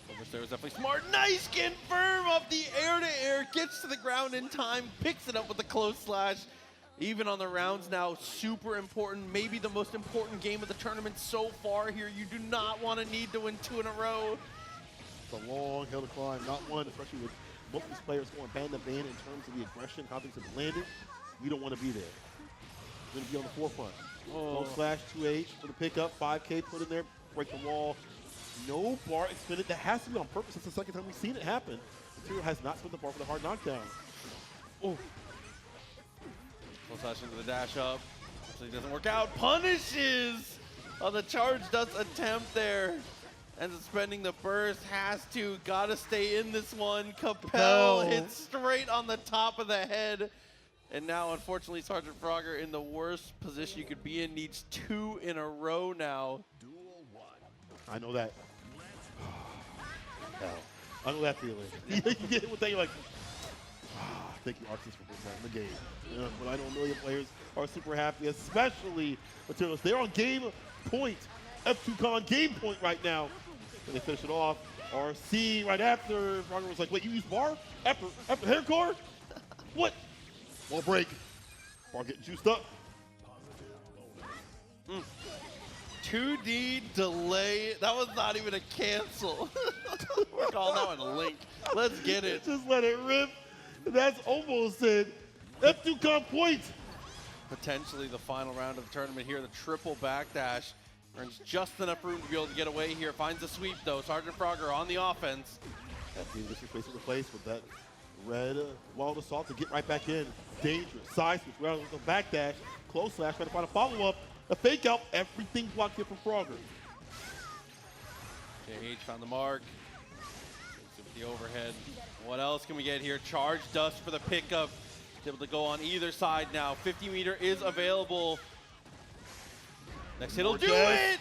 Oversteer was definitely smart. Nice confirm off the air-to-air. Gets to the ground in time, picks it up with a close slash. Even on the rounds now, super important. Maybe the most important game of the tournament so far here. You do not want to need to win 2 in a row. It's a long hill to climb, not one, especially with both these players going band to band in terms of the aggression, how things have landed. We don't want to be there. We're going to be on the forefront. Low slash 2H for the pickup, 5K put in there, break the wall. No bar expended. That has to be on purpose. It's the second time we've seen it happen. Material has not spent the bar for the hard knockdown. Oh. Full slash into the dash up. Actually doesn't work out. Punishes on the charge dust attempt there. Ends up spending the burst. Has to. Gotta stay in this one. Capel hits straight on the top of the head. And now, unfortunately, Sergeant Frogger in the worst position you could be in. Needs 2 in a row now. I know that. I know that feeling. You get hit with that, you're like, thank you, Arceus, for putting that in the game. But I know a million players are super happy, especially Materialist. They're on game point. F2Con game point right now. And they finish it off. RC right after. Frogger was like, wait, you use bar? After haircore? What? Wall break. Bar getting juiced up. 2D delay. That was not even a cancel. We're calling that one a link. Let's get it. Just let it rip. That's almost it. F2Con points. Potentially the final round of the tournament here. The triple backdash earns just enough room to be able to get away here. Finds a sweep though. Sergeant Frogger on the offense. That's being disrespectful to place with that red wild assault to get right back in. Dangerous. Side switch round with the backdash. Close slash. Trying to find a follow-up. A fake out, everything blocked here from Frogger. JH found the mark. The overhead. What else can we get here? Charge dust for the pickup. He's able to go on either side now. 50 meter is available. Next hit'll do it!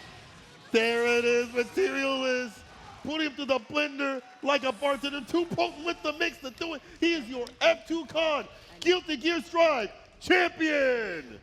There it is, Materialist. Putting him to the blender like a bartender. Too potent with the mix to do it. He is your F2Con Guilty Gear Stride champion.